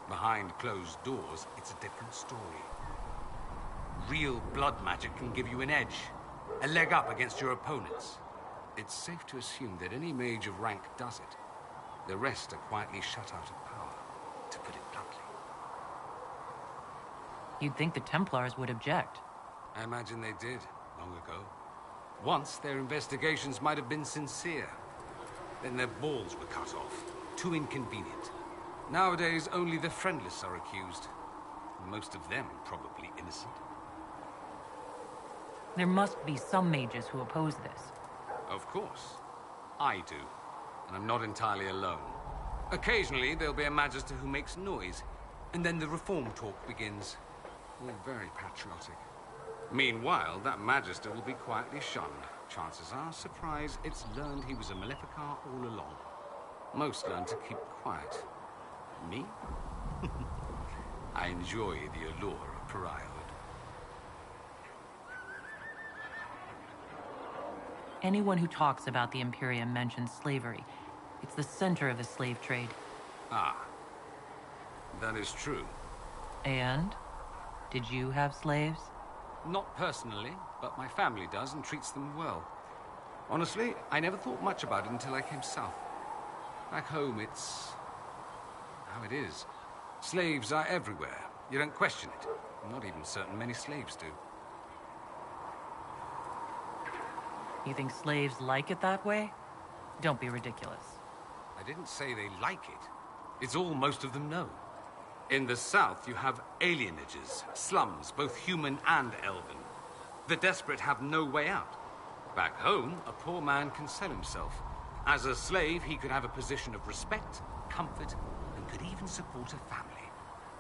Behind closed doors, it's a different story. Real blood magic can give you an edge, a leg up against your opponents. It's safe to assume that any mage of rank does it. The rest are quietly shut out of power, to put it bluntly. You'd think the Templars would object. I imagine they did, long ago. Once, their investigations might have been sincere. Then their balls were cut off. Too inconvenient. Nowadays, only the friendless are accused. Most of them probably innocent. There must be some mages who oppose this. Of course. I do. And I'm not entirely alone. Occasionally, there'll be a magister who makes noise. And then the reform talk begins. All very patriotic. Meanwhile, that magister will be quietly shunned. Chances are, surprise, it's learned he was a Maleficar all along. Most learn to keep quiet. Me? I enjoy the allure of pariahhood. Anyone who talks about the Imperium mentions slavery. It's the center of the slave trade. Ah. That is true. And? Did you have slaves? Not personally, but my family does and treats them well. Honestly, I never thought much about it until I came south. Back home, it's how it is. Slaves are everywhere. You don't question it. I'm not even certain many slaves do. You think slaves like it that way? Don't be ridiculous. I didn't say they like it. It's all most of them know. In the south, you have alienages, slums, both human and elven. The desperate have no way out. Back home, a poor man can sell himself. As a slave, he could have a position of respect, comfort, and could even support a family.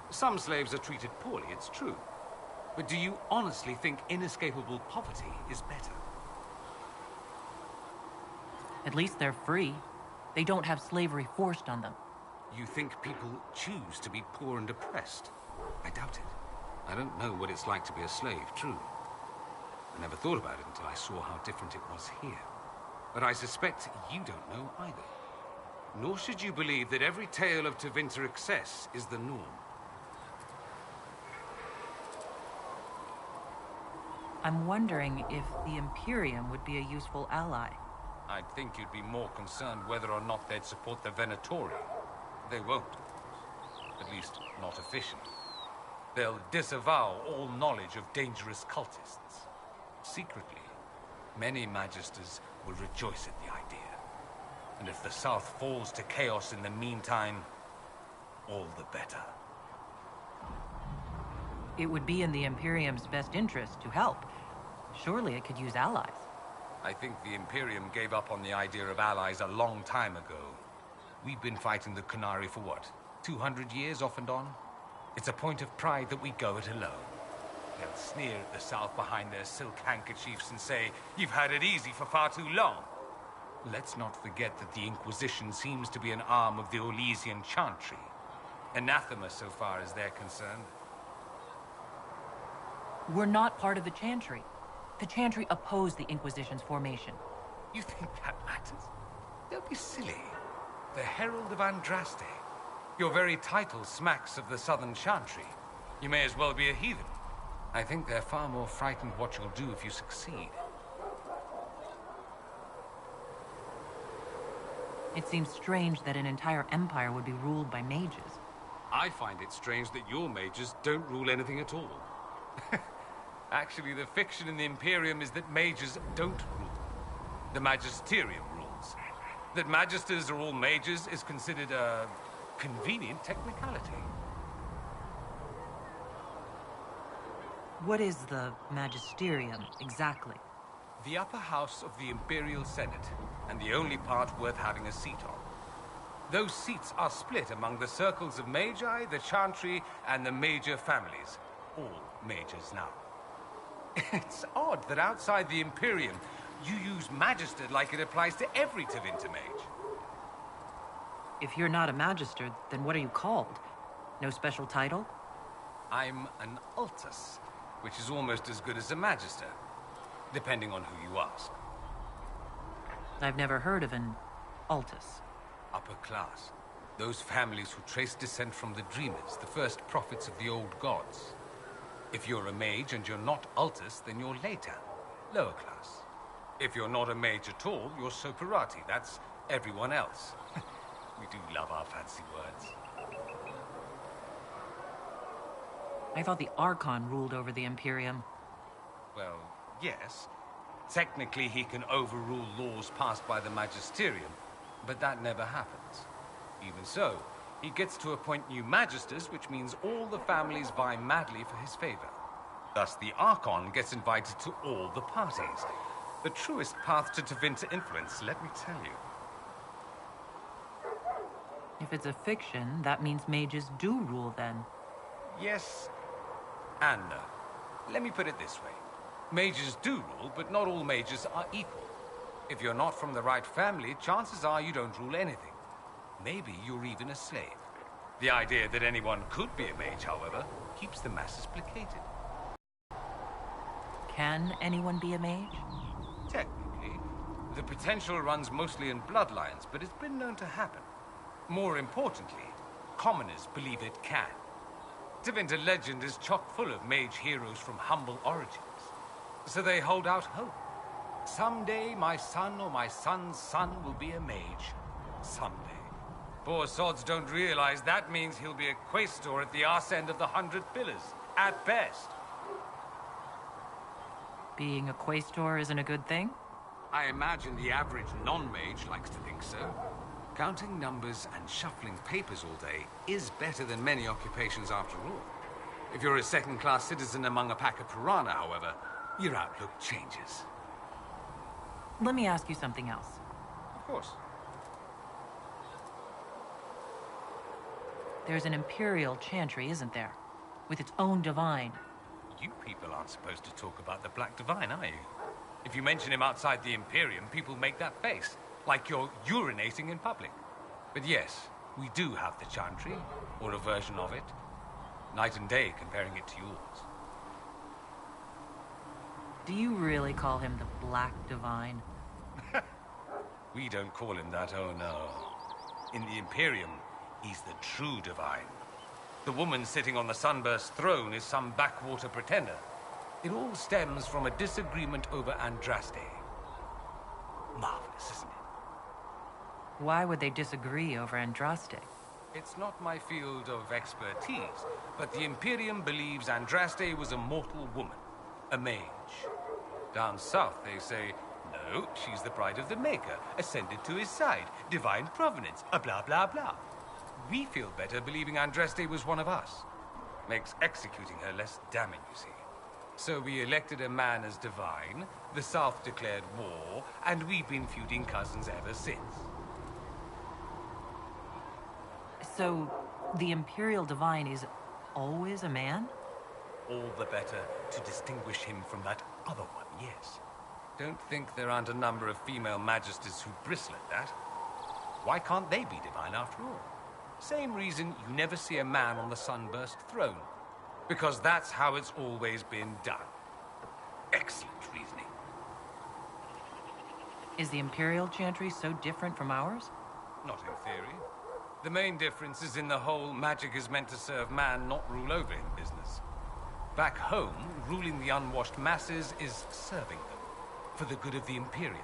Some slaves are treated poorly, it's true. But do you honestly think inescapable poverty is better? At least they're free. They don't have slavery forced on them. You think people choose to be poor and oppressed? I doubt it. I don't know what it's like to be a slave, true. I never thought about it until I saw how different it was here. But I suspect you don't know either. Nor should you believe that every tale of Tevinter excess is the norm. I'm wondering if the Imperium would be a useful ally. I'd think you'd be more concerned whether or not they'd support the Venatori. They won't. At least, not officially. They'll disavow all knowledge of dangerous cultists. Secretly, many magisters will rejoice at the idea. And if the South falls to chaos in the meantime, all the better. It would be in the Imperium's best interest to help. Surely it could use allies. I think the Imperium gave up on the idea of allies a long time ago. We've been fighting the Qunari for what? 200 years off and on? It's a point of pride that we go it alone. They'll sneer at the South behind their silk handkerchiefs and say, "You've had it easy for far too long." Let's not forget that the Inquisition seems to be an arm of the Orlesian Chantry. Anathema so far as they're concerned. We're not part of the Chantry. The Chantry opposed the Inquisition's formation. You think that matters? Don't be silly. The Herald of Andraste. Your very title smacks of the Southern Chantry. You may as well be a heathen. I think they're far more frightened what you'll do if you succeed. It seems strange that an entire empire would be ruled by mages. I find it strange that your mages don't rule anything at all. Actually, the fiction in the Imperium is that mages don't rule. The Magisterium rules. That magisters are all mages is considered a convenient technicality. What is the Magisterium, exactly? The upper house of the Imperial Senate, and the only part worth having a seat on. Those seats are split among the circles of Magi, the Chantry, and the major families. All majors now. It's odd that outside the Imperium, you use Magister like it applies to every Tevinter mage. If you're not a Magister, then what are you called? No special title? I'm an Altus, which is almost as good as a Magister, depending on who you ask. I've never heard of an Altus. Upper class. Those families who trace descent from the Dreamers, the first prophets of the old gods. If you're a mage and you're not Altus, then you're later, lower class. If you're not a mage at all, you're Soperati. That's everyone else. We do love our fancy words. I thought the Archon ruled over the Imperium. Well, yes. Technically, he can overrule laws passed by the Magisterium, but that never happens. Even so, he gets to appoint new Magisters, which means all the families vie madly for his favor. Thus, the Archon gets invited to all the parties. The truest path to Tevinter influence, let me tell you. If it's a fiction, that means mages do rule then. Yes and no. Let me put it this way. Mages do rule, but not all mages are equal. If you're not from the right family, chances are you don't rule anything. Maybe you're even a slave. The idea that anyone could be a mage, however, keeps the masses placated. Can anyone be a mage? Technically. The potential runs mostly in bloodlines, but it's been known to happen. More importantly, commoners believe it can. Tevinter legend is chock full of mage heroes from humble origins. So they hold out hope. Someday my son or my son's son will be a mage. Someday. Poor sods don't realize that means he'll be a quaestor at the arse end of the 100 Pillars, at best. Being a quaestor isn't a good thing? I imagine the average non-mage likes to think so. Counting numbers and shuffling papers all day is better than many occupations after all. If you're a second-class citizen among a pack of piranha, however, your outlook changes. Let me ask you something else. Of course. There's an Imperial Chantry, isn't there? With its own divine. You people aren't supposed to talk about the Black Divine, are you? If you mention him outside the Imperium, people make that face. Like you're urinating in public. But yes, we do have the Chantry, or a version of it. Night and day comparing it to yours. Do you really call him the Black Divine? We don't call him that, oh no. In the Imperium, he's the true Divine. The woman sitting on the Sunburst throne is some backwater pretender. It all stems from a disagreement over Andraste. Marvelous, isn't it? Why would they disagree over Andraste? It's not my field of expertise, but the Imperium believes Andraste was a mortal woman, a mage. Down south, they say, no, she's the bride of the Maker, ascended to his side, divine provenance, a blah blah blah. We feel better believing Andraste was one of us. Makes executing her less damning, you see. So we elected a man as divine, the South declared war, and we've been feuding cousins ever since. So, the Imperial Divine is always a man? All the better to distinguish him from that other one, yes. Don't think there aren't a number of female magisters who bristle at that. Why can't they be divine after all? Same reason you never see a man on the Sunburst throne. Because that's how it's always been done. Excellent reasoning. Is the Imperial Chantry so different from ours? Not in theory. The main difference is in the whole magic is meant to serve man, not rule over him business. Back home, ruling the unwashed masses is serving them, for the good of the Imperium.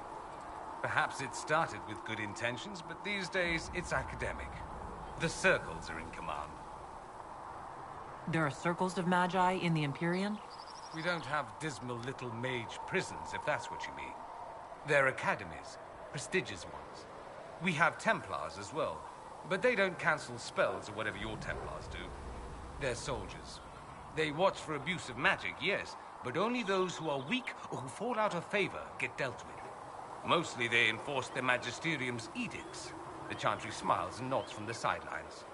Perhaps it started with good intentions, but these days it's academic. The circles are in command. There are circles of magi in the Imperium? We don't have dismal little mage prisons, if that's what you mean. They're academies, prestigious ones. We have Templars as well, but they don't cancel spells or whatever your Templars do. They're soldiers. They watch for abuse of magic, yes, but only those who are weak or who fall out of favor get dealt with. Mostly they enforce the Magisterium's edicts. The Chantry smiles and nods from the sidelines.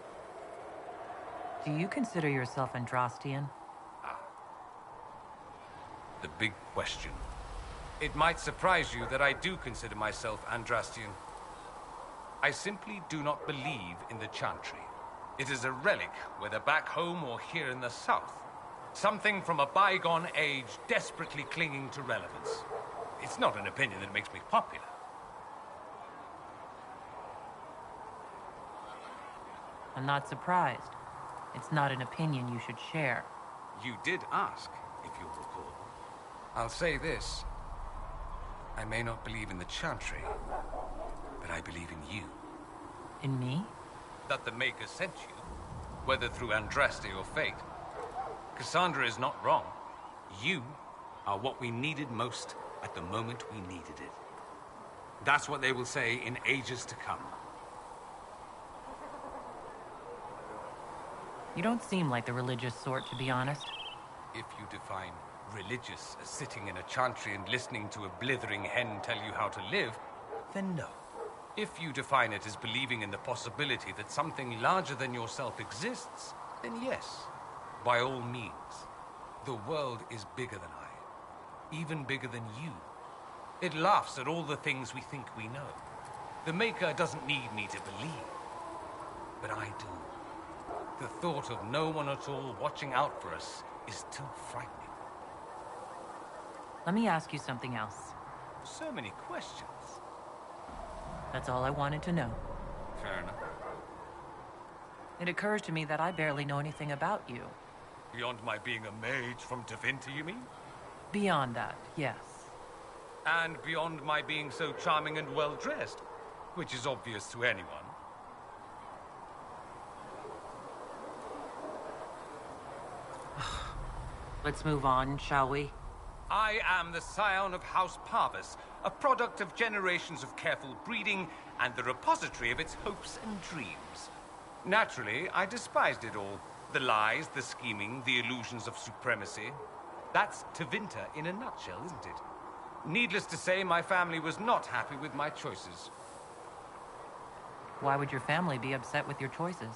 Do you consider yourself Andrastian? The big question. It might surprise you that I do consider myself Andrastian. I simply do not believe in the Chantry. It is a relic, whether back home or here in the south. Something from a bygone age desperately clinging to relevance. It's not an opinion that makes me popular. I'm not surprised. It's not an opinion you should share. You did ask, if you'll recall. I'll say this. I may not believe in the Chantry, but I believe in you. In me? That the Maker sent you, whether through Andraste or fate. Cassandra is not wrong. You are what we needed most at the moment we needed it. That's what they will say in ages to come. You don't seem like the religious sort, to be honest. If you define religious as sitting in a chantry and listening to a blithering hen tell you how to live, then no. If you define it as believing in the possibility that something larger than yourself exists, then yes, by all means. The world is bigger than I, even bigger than you. It laughs at all the things we think we know. The Maker doesn't need me to believe, but I do. The thought of no one at all watching out for us is too frightening. Let me ask you something else. So many questions. That's all I wanted to know. Fair enough. It occurs to me that I barely know anything about you. Beyond my being a mage from Tevinter, you mean? Beyond that, yes. And beyond my being so charming and well-dressed, which is obvious to anyone. Let's move on, shall we? I am the scion of House Parvis, a product of generations of careful breeding and the repository of its hopes and dreams. Naturally, I despised it all. The lies, the scheming, the illusions of supremacy. That's Tevinter in a nutshell, isn't it? Needless to say, my family was not happy with my choices. Why would your family be upset with your choices?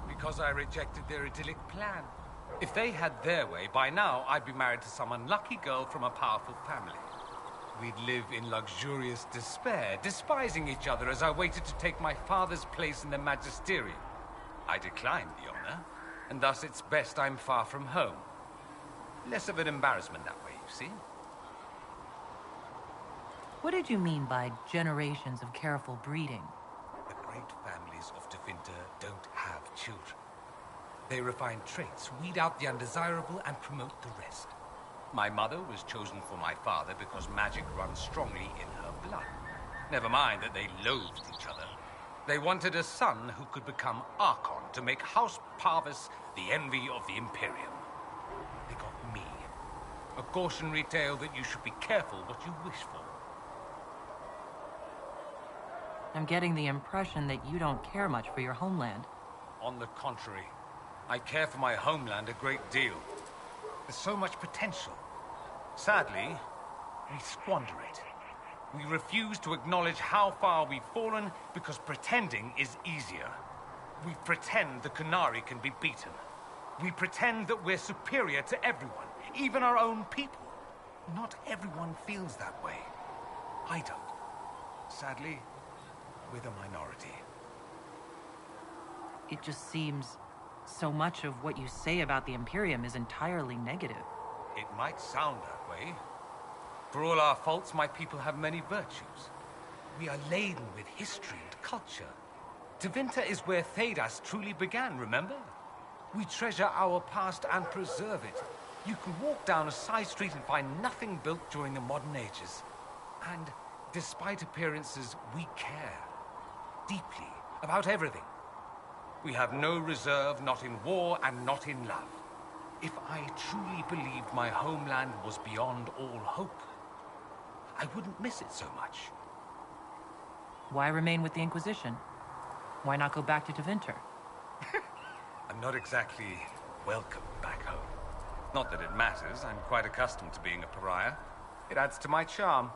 Because I rejected their idyllic plan. If they had their way, by now I'd be married to some unlucky girl from a powerful family. We'd live in luxurious despair, despising each other as I waited to take my father's place in the magisterium. I declined the honor, and thus it's best I'm far from home. Less of an embarrassment that way, you see. What did you mean by generations of careful breeding? The great families of Tevinter don't have children. They refine traits, weed out the undesirable, and promote the rest. My mother was chosen for my father because magic runs strongly in her blood. Never mind that they loathed each other. They wanted a son who could become Archon to make House Parvis the envy of the Imperium. They got me. A cautionary tale that you should be careful what you wish for. I'm getting the impression that you don't care much for your homeland. On the contrary, I care for my homeland a great deal. There's so much potential. Sadly, we squander it. We refuse to acknowledge how far we've fallen because pretending is easier. We pretend the Qunari can be beaten. We pretend that we're superior to everyone, even our own people. Not everyone feels that way. I don't. Sadly, we're the minority. It just seems so much of what you say about the Imperium is entirely negative. It might sound that way. For all our faults, my people have many virtues. We are laden with history and culture. Tevinter is where Thedas truly began, remember? We treasure our past and preserve it. You can walk down a side street and find nothing built during the modern ages. And despite appearances, we care. Deeply. About everything. We have no reserve, not in war and not in love. If I truly believed my homeland was beyond all hope, I wouldn't miss it so much. Why remain with the Inquisition? Why not go back to Tevinter? I'm not exactly welcome back home. Not that it matters, I'm quite accustomed to being a pariah. It adds to my charm.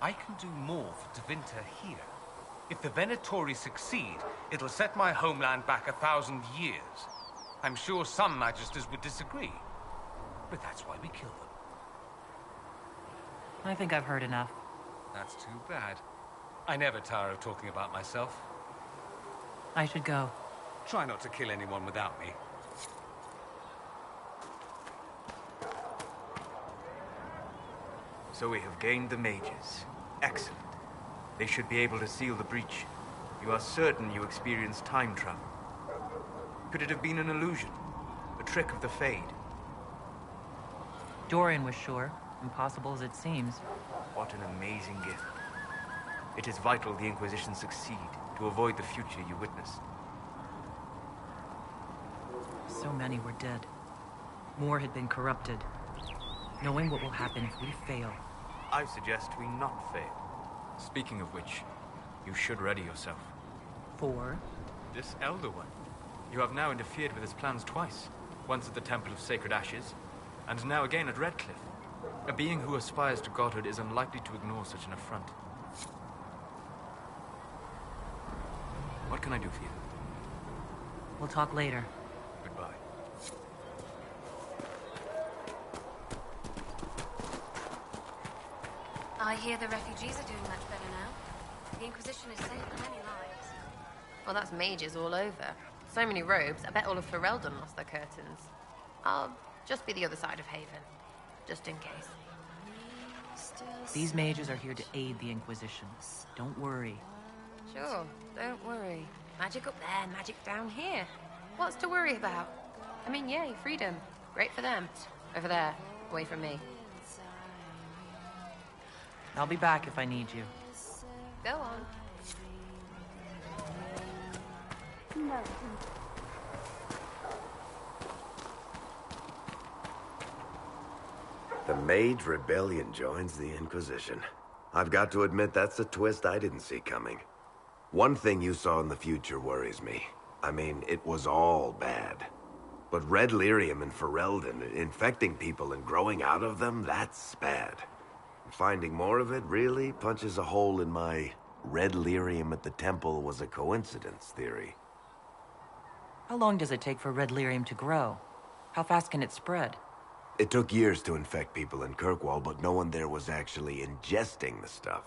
I can do more for Tevinter here. If the Venatori succeed, it'll set my homeland back 1,000 years. I'm sure some Magisters would disagree, but that's why we kill them. I think I've heard enough. That's too bad. I never tire of talking about myself. I should go. Try not to kill anyone without me. So we have gained the mages. Excellent. They should be able to seal the breach. You are certain you experienced time travel? Could it have been an illusion? A trick of the Fade? Dorian was sure. Impossible as it seems. What an amazing gift. It is vital the Inquisition succeed to avoid the future you witnessed. So many were dead. More had been corrupted. Knowing what will happen if we fail. I suggest we not fail. Speaking of which, you should ready yourself. For? This Elder One. You have now interfered with his plans twice. Once at the Temple of Sacred Ashes, and now again at Redcliffe. A being who aspires to godhood is unlikely to ignore such an affront. What can I do for you? We'll talk later. Goodbye. I hear the refugees are doing much better now. The Inquisition has saved many lives. Well, that's mages all over. So many robes, I bet all of Ferelden lost their curtains. I'll just be the other side of Haven, just in case. These mages are here to aid the Inquisition. Don't worry. Sure, don't worry. Magic up there, magic down here. What's to worry about? I mean, yay, freedom. Great for them. Over there, away from me. I'll be back if I need you. Go on. No. The Mage Rebellion joins the Inquisition. I've got to admit that's a twist I didn't see coming. One thing you saw in the future worries me. I mean, it was all bad. But red lyrium in Ferelden, infecting people and growing out of them, that's bad. Finding more of it really punches a hole in my red lyrium at the temple was a coincidence theory. How long does it take for red lyrium to grow? How fast can it spread? It took years to infect people in Kirkwall, but no one there was actually ingesting the stuff.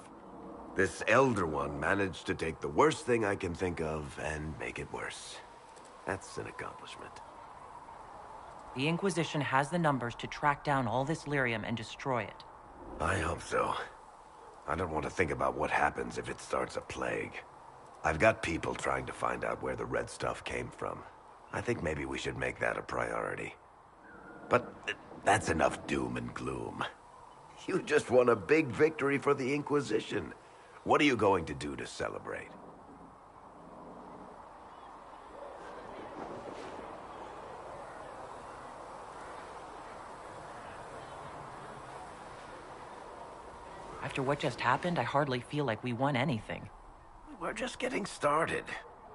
This Elder One managed to take the worst thing I can think of and make it worse. That's an accomplishment. The Inquisition has the numbers to track down all this lyrium and destroy it. I hope so. I don't want to think about what happens if it starts a plague. I've got people trying to find out where the red stuff came from. I think maybe we should make that a priority. But that's enough doom and gloom. You just won a big victory for the Inquisition. What are you going to do to celebrate? After what just happened, I hardly feel like we won anything. We're just getting started.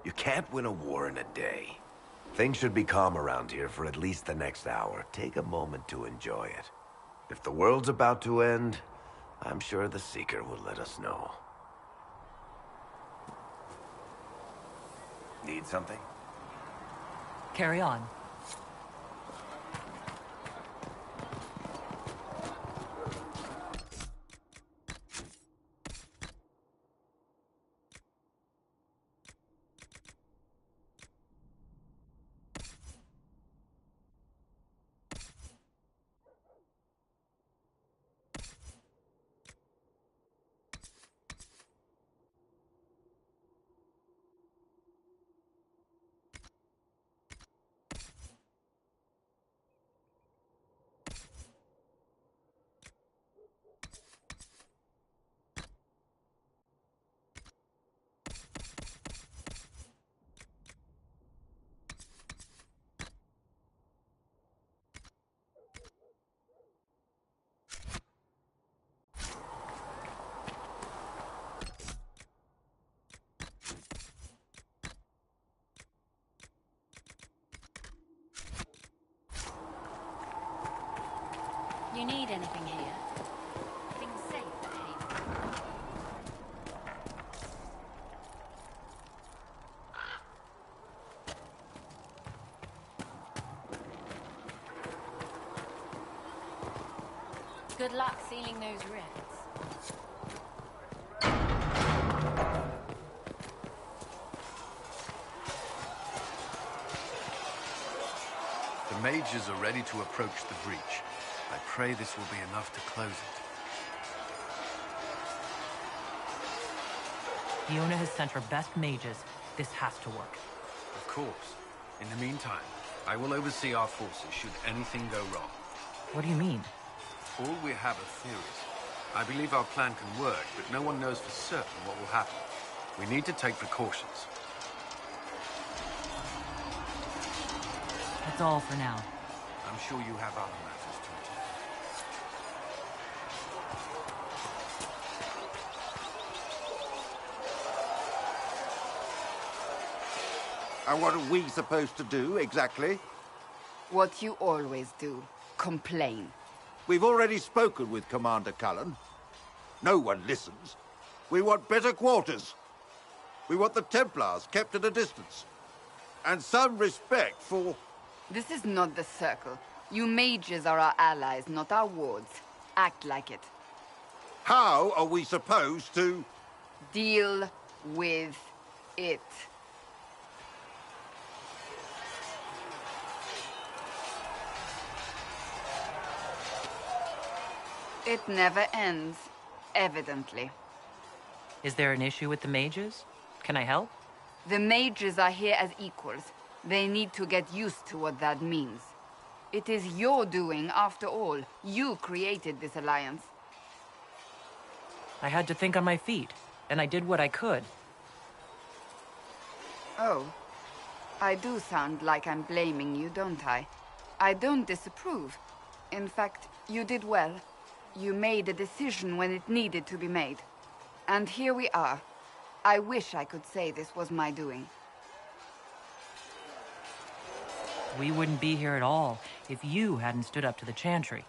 You can't win a war in a day. Things should be calm around here for at least the next hour. Take a moment to enjoy it. If the world's about to end, I'm sure the Seeker will let us know. Need something? Carry on. You need anything here? Things safe at Haven. Good luck sealing those rifts. The mages are ready to approach the breach. I pray this will be enough to close it. Fiona has sent her best mages. This has to work. Of course. In the meantime, I will oversee our forces should anything go wrong. What do you mean? All we have are theories. I believe our plan can work, but no one knows for certain what will happen. We need to take precautions. That's all for now. I'm sure you have other matters to attend. And what are we supposed to do, exactly? What you always do. Complain. We've already spoken with Commander Cullen. No one listens. We want better quarters. We want the Templars kept at a distance. And some respect for... This is not the Circle. You mages are our allies, not our wards. Act like it. How are we supposed to... Deal with it. It never ends, evidently. Is there an issue with the mages? Can I help? The mages are here as equals. They need to get used to what that means. It is your doing, after all. You created this alliance. I had to think on my feet, and I did what I could. Oh. I do sound like I'm blaming you, don't I? I don't disapprove. In fact, you did well. You made a decision when it needed to be made. And here we are. I wish I could say this was my doing. We wouldn't be here at all if you hadn't stood up to the Chantry.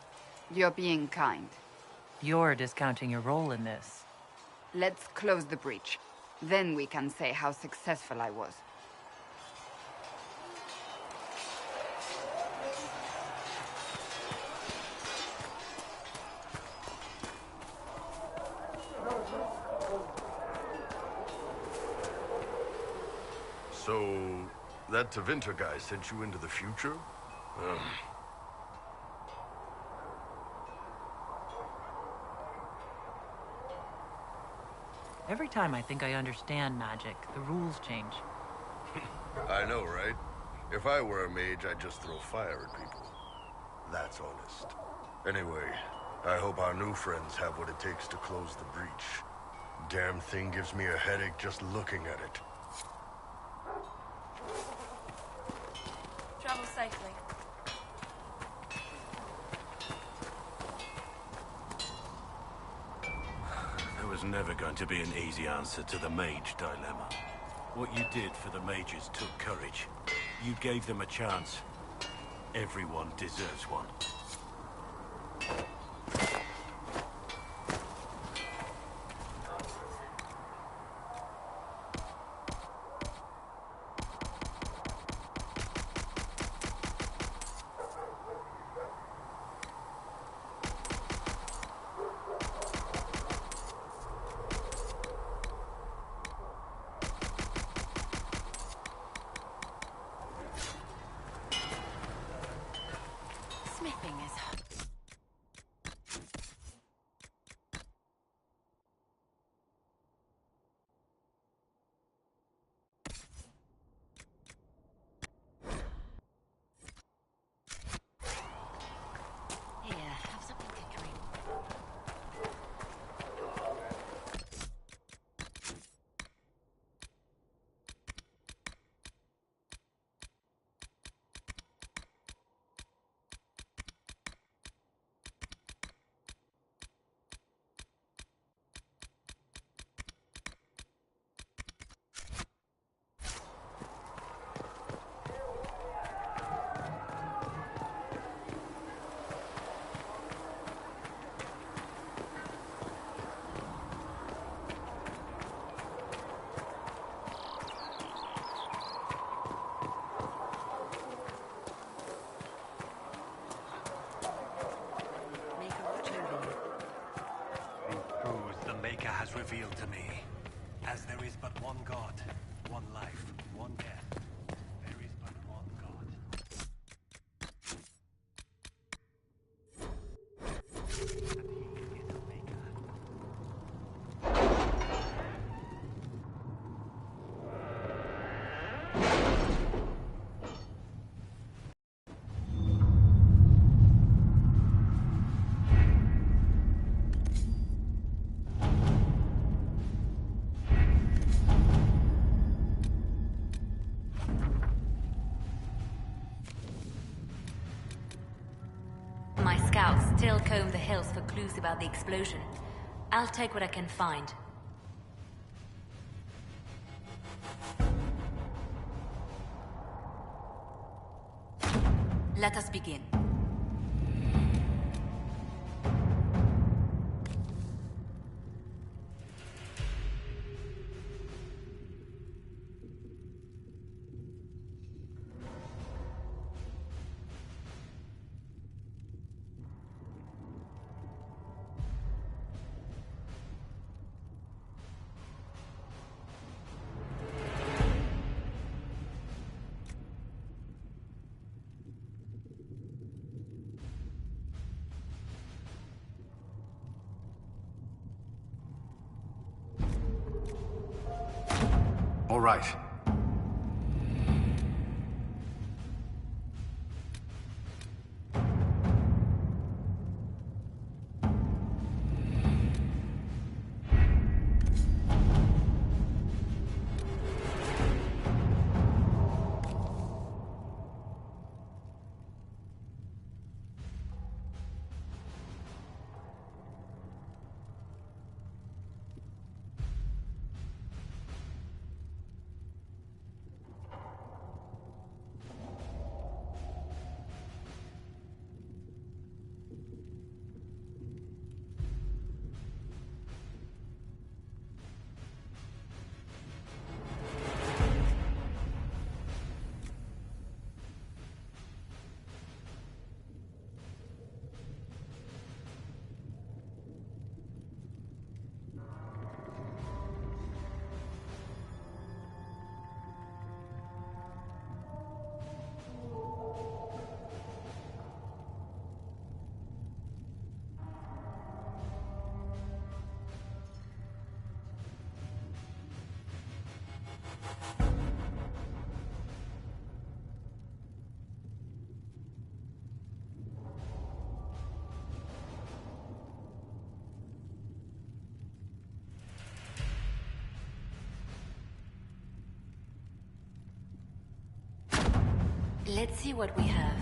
You're being kind. You're discounting your role in this. Let's close the breach. Then we can say how successful I was. So, that Tevinter guy sent you into the future? Every time I think I understand magic, the rules change. I know, right? If I were a mage, I'd just throw fire at people. That's honest. Anyway, I hope our new friends have what it takes to close the breach. Damn thing gives me a headache just looking at it. Travel safely. There was never going to be an easy answer to the mage dilemma. What you did for the mages took courage. You gave them a chance. Everyone deserves one. Smithing. Maker has revealed to me. As there is but one God, one life, one death, there is but one God. My scouts still comb the hills for clues about the explosion. I'll take what I can find. Let us begin. All right. Let's see what we have.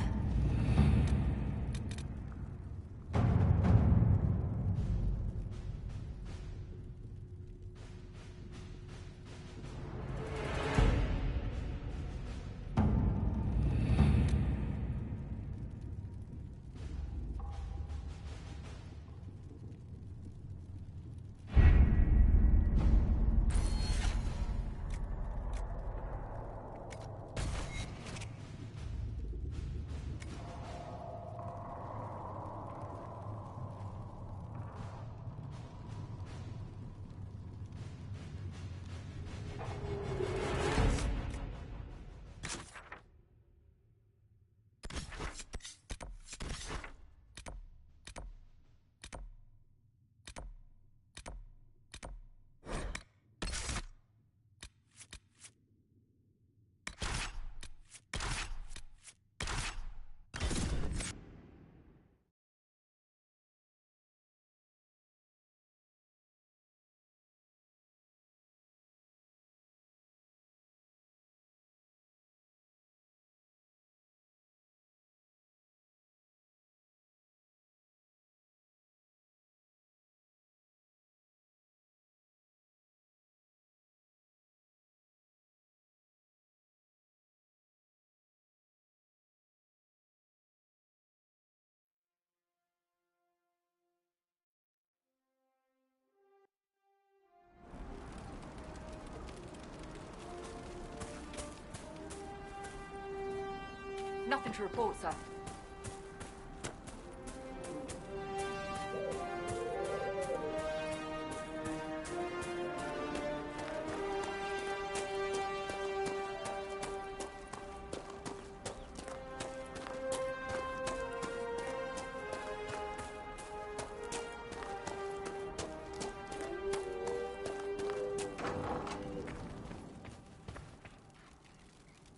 Nothing to report, sir.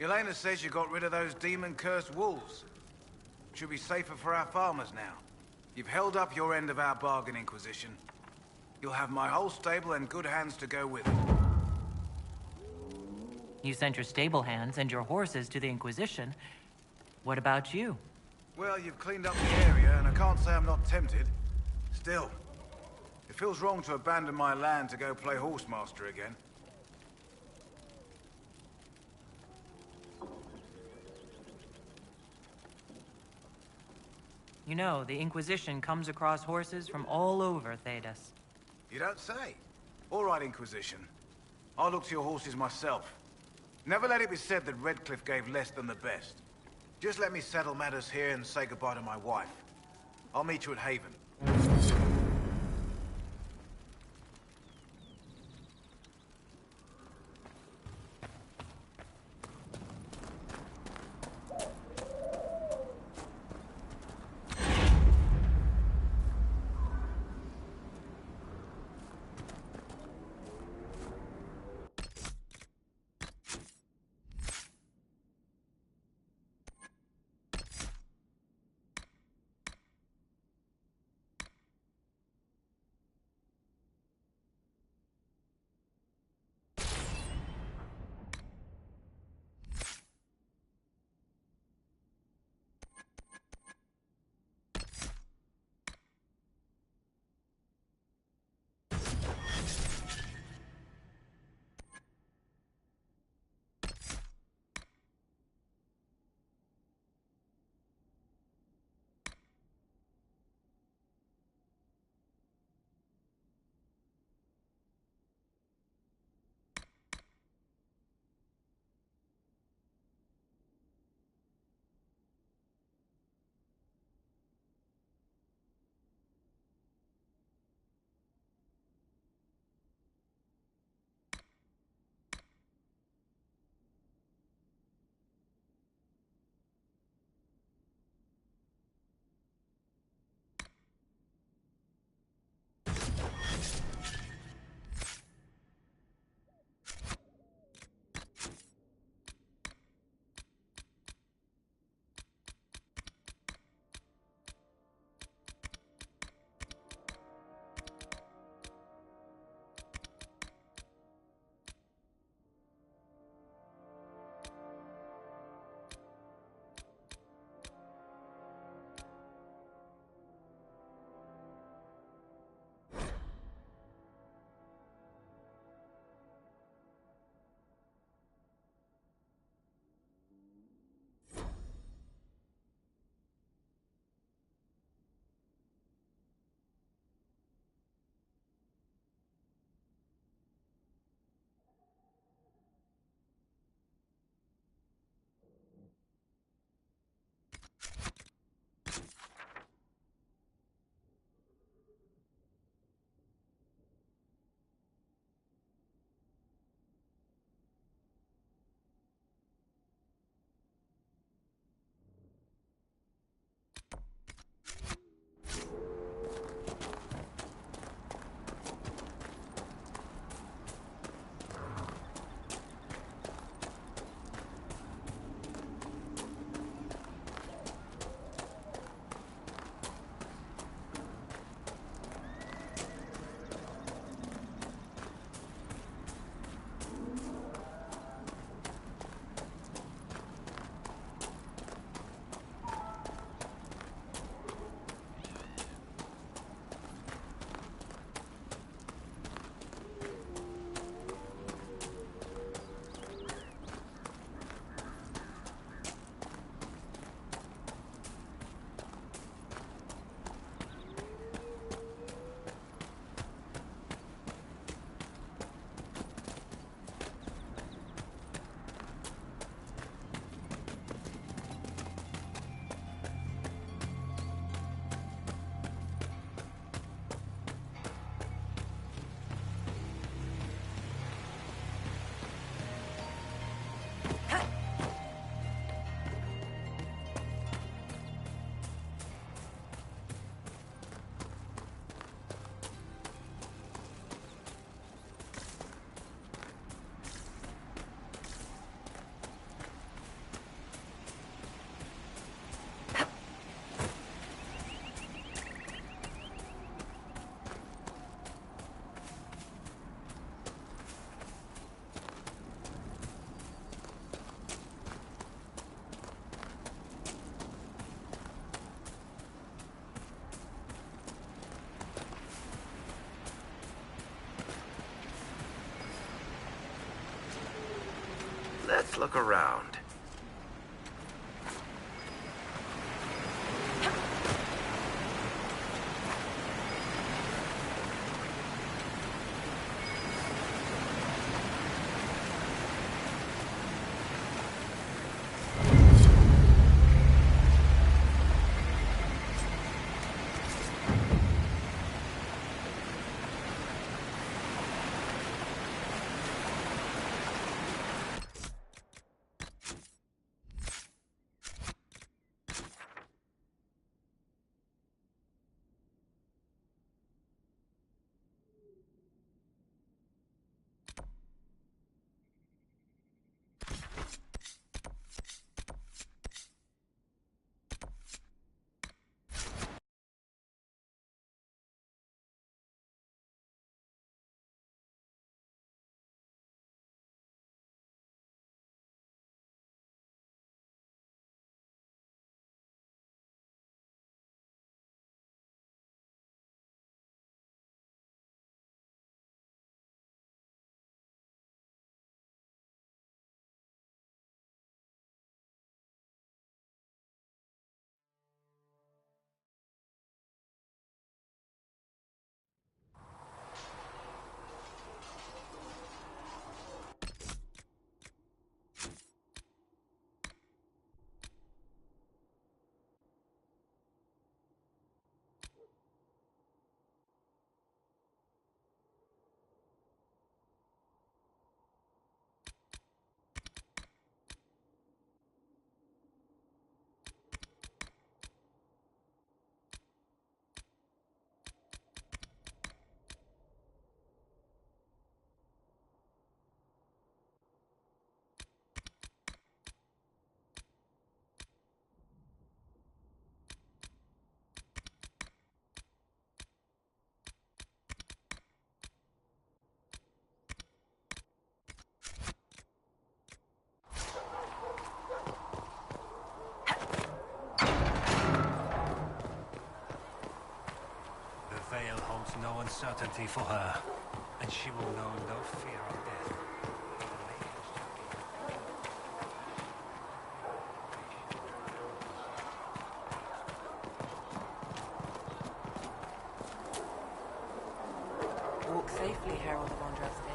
Elena says you got rid of those demon-cursed wolves. Should be safer for our farmers now. You've held up your end of our bargain, Inquisition. You'll have my whole stable and good hands to go with it. You sent your stable hands and your horses to the Inquisition. What about you? Well, you've cleaned up the area, and I can't say I'm not tempted. Still, it feels wrong to abandon my land to go play horsemaster again. You know, the Inquisition comes across horses from all over Thedas. You don't say. All right, Inquisition. I'll look to your horses myself. Never let it be said that Redcliffe gave less than the best. Just let me settle matters here and say goodbye to my wife. I'll meet you at Haven. Let's look around. The veil holds no uncertainty for her, and she will know no fear of death. Walk safely, Herald of Andraste.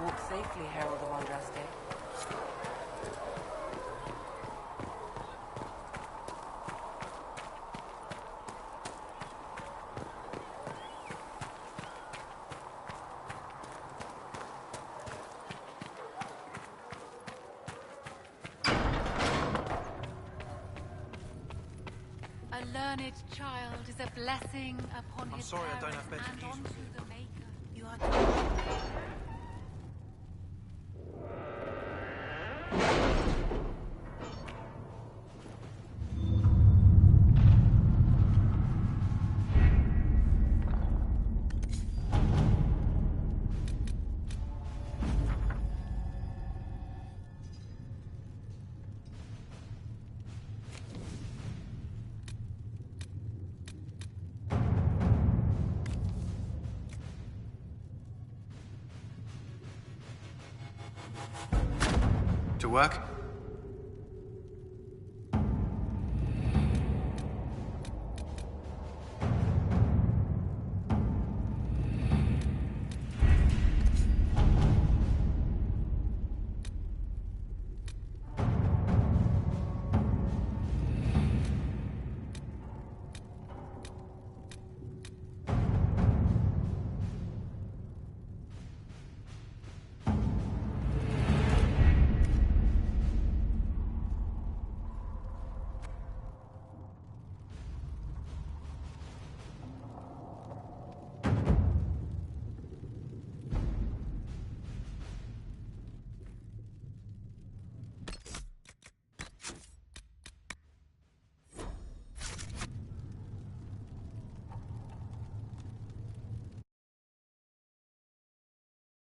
Walk safely, Herald of Andraste. A learned child is a blessing upon his sorry I don't have parents better and news onto the Maker. You are... To work?